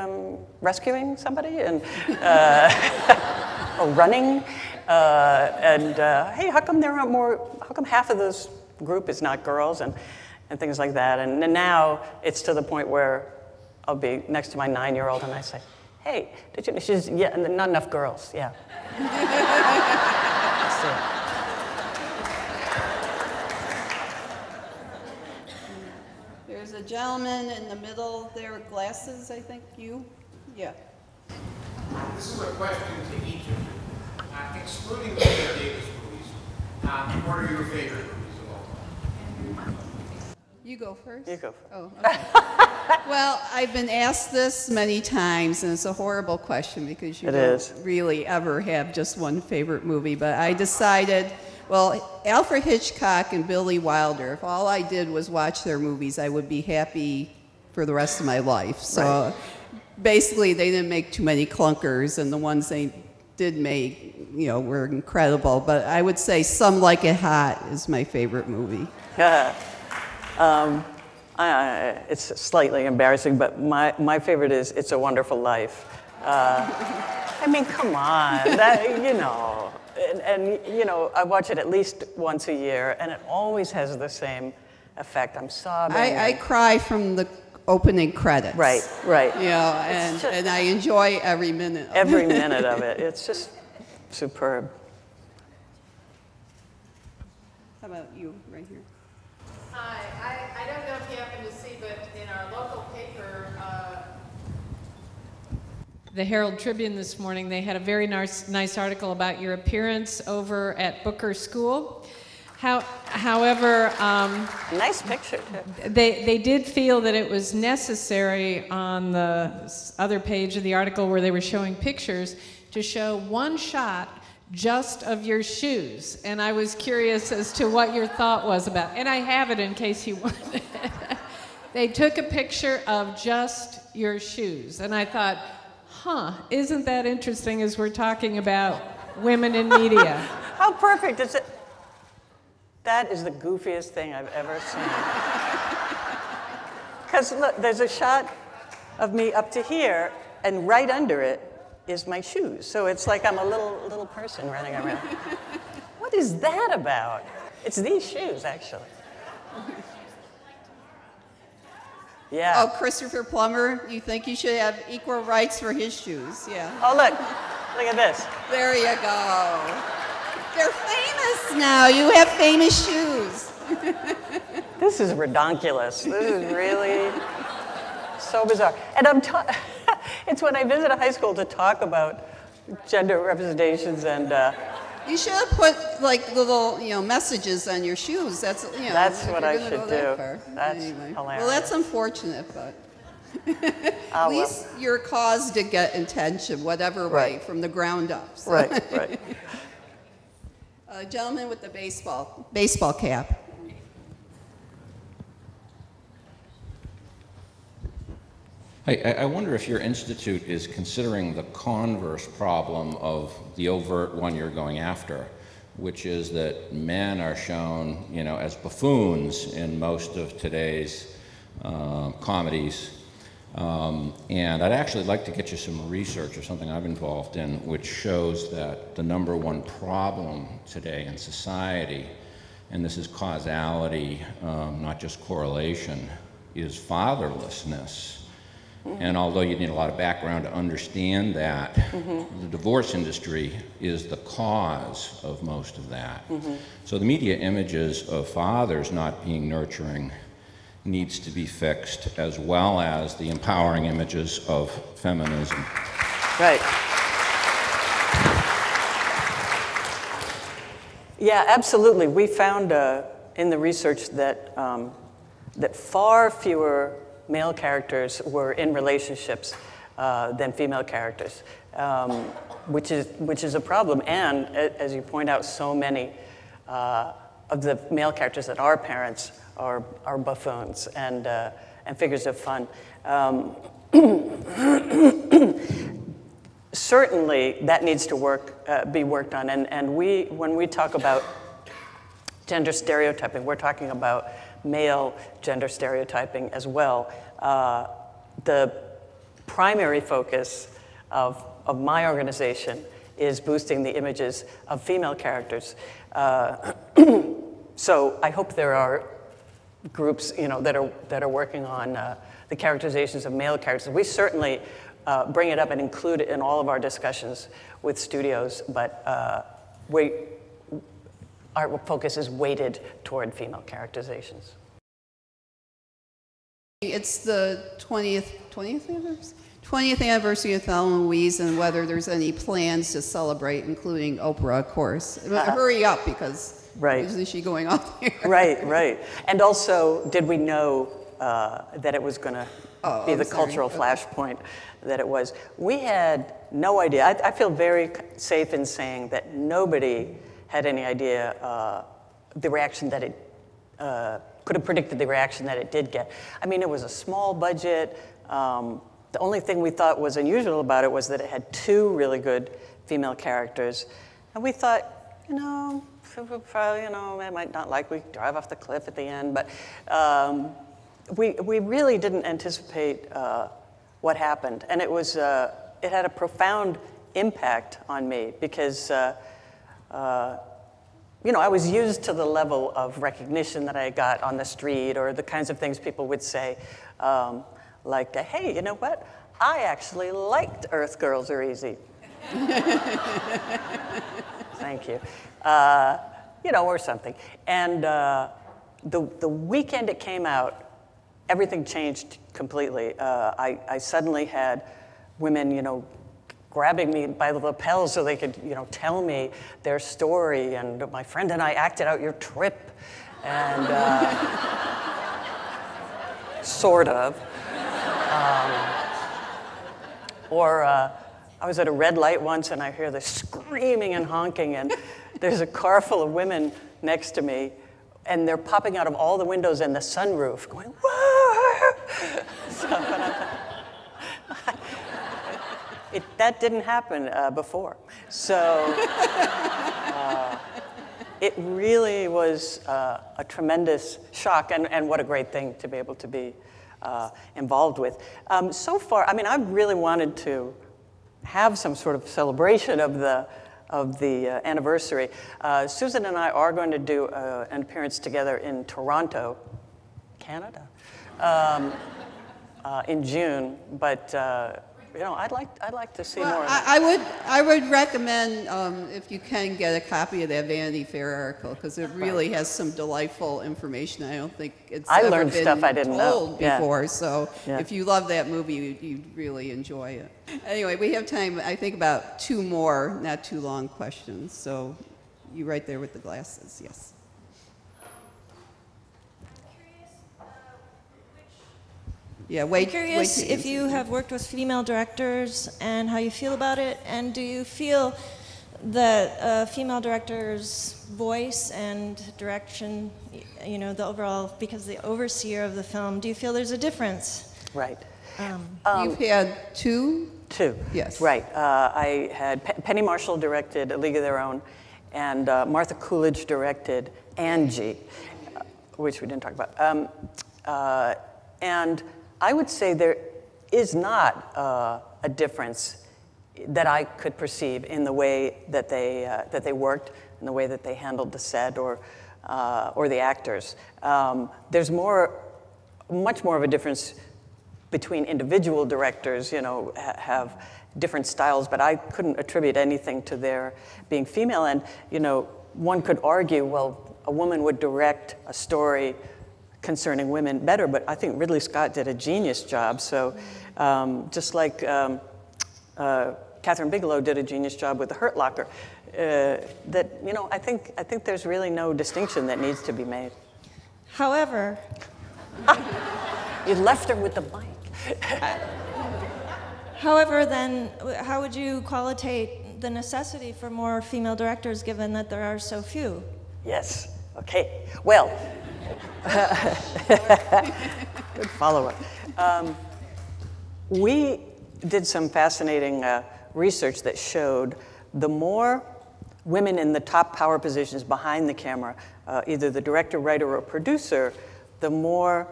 rescuing somebody and or running? Hey, how come there aren't more? How come half of this group is not girls and things like that? And now it's to the point where I'll be next to my 9-year-old and I say, "Hey, did you?" She's yeah, not enough girls. Yeah. That's it. There's a gentleman in the middle there with glasses, I think. You? Yeah. This is a question to each of you. Excluding the Geena Davis movies, what are your favorite movies of all time? You go first. You go first. Oh, okay. Well, I've been asked this many times, and it's a horrible question because you don't really ever have just one favorite movie. But I decided, well, Alfred Hitchcock and Billy Wilder, if all I did was watch their movies, I would be happy for the rest of my life. So basically, they didn't make too many clunkers, and the ones they did make, you know, were incredible. But I would say Some Like It Hot is my favorite movie. It's slightly embarrassing, but my favorite is It's a Wonderful Life. I mean, come on, that, you know. And, you know, I watch it at least once a year, and it always has the same effect. I'm sobbing. I cry from the opening credits. Right, right. You know, and I enjoy every minute of every it. minute of it. It's just superb. How about you, right here? Hi, I don't know if you happen to see, but in our local paper, the Herald Tribune this morning, they had a very nice article about your appearance over at Booker School. However, nice picture too. They did feel that it was necessary on the other page of the article where they were showing pictures to show one shot just of your shoes, and I was curious as to what your thought was about, and I have it in case you want it. They took a picture of just your shoes, and I thought, isn't that interesting as we're talking about women in media? How perfect is it? That is the goofiest thing I've ever seen. Because look, there's a shot of me up to here, and right under it is my shoes. So it's like I'm a little person running around. What is that about? It's these shoes, actually. Yeah. Oh, Christopher Plummer, you think you should have equal rights for his shoes? Yeah. Oh, look at this. There you go. They're famous now. You have famous shoes. This is redonkulous. This is really so bizarre. And it's when I visit a high school to talk about gender representations and. You should have put like little, messages on your shoes. That's, That's what I should do. That's anyway. hilarious. Well, that's unfortunate, but at least your cause did get attention, whatever way, from the ground up. So. Right. Gentleman with the baseball cap. I wonder if your institute is considering the converse problem of the overt one you're going after, which is that men are shown, as buffoons in most of today's comedies. And I'd actually like to get you some research or something I'm involved in, which shows that the #1 problem today in society, and this is causality, not just correlation, is fatherlessness. And although you need a lot of background to understand that, the divorce industry is the cause of most of that. So the media images of fathers not being nurturing needs to be fixed, as well as the empowering images of feminism. Right. Yeah, absolutely. We found in the research that that far fewer male characters were in relationships than female characters, which is a problem. And as you point out, so many of the male characters that are parents are buffoons and figures of fun. Certainly, that needs to be worked on. And when we talk about gender stereotyping, we're talking about male gender stereotyping as well. The primary focus of my organization is boosting the images of female characters. So I hope there are groups, that are working on the characterizations of male characters. We certainly bring it up and include it in all of our discussions with studios, but our focus is weighted toward female characterizations. It's the 20th anniversary of Thelma and Louise, and whether there's any plans to celebrate, including Oprah, of course. Hurry up, because isn't she going off here? Right. And also, did we know that it was going to be the cultural flashpoint that it was? We had no idea. I feel very safe in saying that nobody had any idea the reaction that it could have predicted the reaction that it did get. I mean, it was a small budget. The only thing we thought was unusual about it was that it had 2 really good female characters. And we thought, people probably, they might not like we drive off the cliff at the end. But we really didn't anticipate what happened. And it had a profound impact on me because I was used to the level of recognition that I got on the street, or the kinds of things people would say, like, hey, you know what? I actually liked Earth Girls Are Easy. Thank you. Or something. And the weekend it came out, everything changed completely. I suddenly had women, grabbing me by the lapels so they could, tell me their story. And my friend and I acted out your trip. And sort of. I was at a red light once and I hear this screaming and honking, and there's a car full of women next to me, and they're popping out of all the windows and the sunroof going, whoa! That didn't happen before. So it really was a tremendous shock, and what a great thing to be able to be involved with. So far, I've really wanted to have some sort of celebration of the anniversary. Susan and I are going to do an appearance together in Toronto, Canada, in June. But I'd like to see more of that. I would recommend, if you can, get a copy of that Vanity Fair article, because it really has some delightful information. I don't think it's ever been stuff I didn't told know before. So if you love that movie, you'd really enjoy it. Anyway, we have time, I think, about 2 more not too long questions. So you right there with the glasses, yes. Yeah, I'm curious if you have worked with female directors and how you feel about it, and do you feel that female directors' voice and direction, the overall, because the overseer of the film, do you feel there's a difference? Right. You've had 2? 2. Yes. Right. I had Penny Marshall directed A League of Their Own, and Martha Coolidge directed Angie, which we didn't talk about. And I would say there is not a difference that I could perceive in the way that they worked, in the way that they handled the set or the actors. There's much more of a difference between individual directors, have different styles, but I couldn't attribute anything to their being female. And, one could argue, well, a woman would direct a story concerning women better, but I think Ridley Scott did a genius job. So just like Catherine Bigelow did a genius job with The Hurt Locker, I think there's really no distinction that needs to be made. However, you left her with the mic. However, then, how would you qualitate the necessity for more female directors, given that there are so few? Yes. Okay. Well, good follow-up. We did some fascinating research that showed the more women in the top power positions behind the camera, either the director, writer, or producer, the more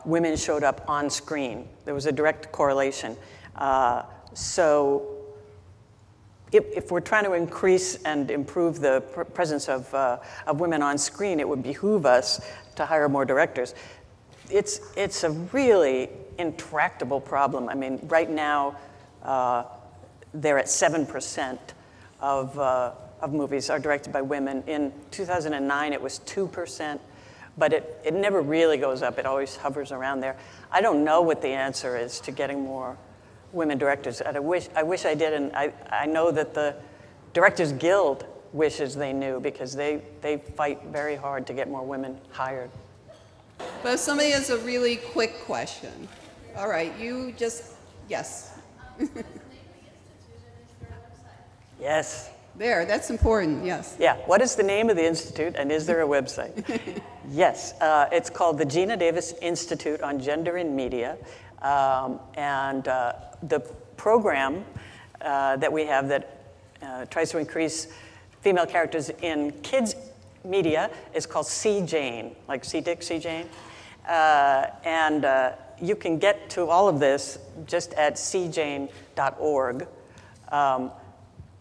women showed up on screen. There was a direct correlation. So if we're trying to increase and improve the presence of women on screen, it would behoove us to hire more directors. It's a really intractable problem. I mean, right now, they're at 7% of movies are directed by women. In 2009, it was 2%, but it never really goes up. It always hovers around there. I don't know what the answer is to getting more women directors. And I wish I did, and I know that the Directors Guild wishes they knew, because they fight very hard to get more women hired. But if somebody has a really quick question. All right, yes. Yes. There, that's important, yes. Yeah, what is the name of the institute, and is there a website? Yes, it's called the Geena Davis Institute on Gender in Media. And the program that we have that tries to increase female characters in kids' media is called See Jane, like See Dick, See Jane. And you can get to all of this just at cjane.org.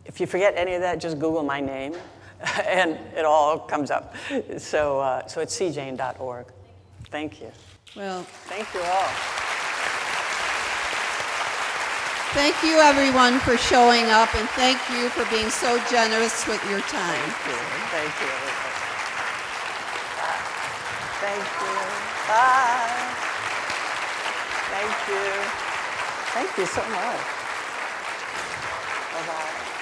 If you forget any of that, just Google my name, and it all comes up. So it's cjane.org. Thank you. Well, thank you all. Thank you, everyone, for showing up, and thank you for being so generous with your time. Thank you. Thank you, everybody. Thank you. Bye. Thank you. Thank you so much. Bye-bye.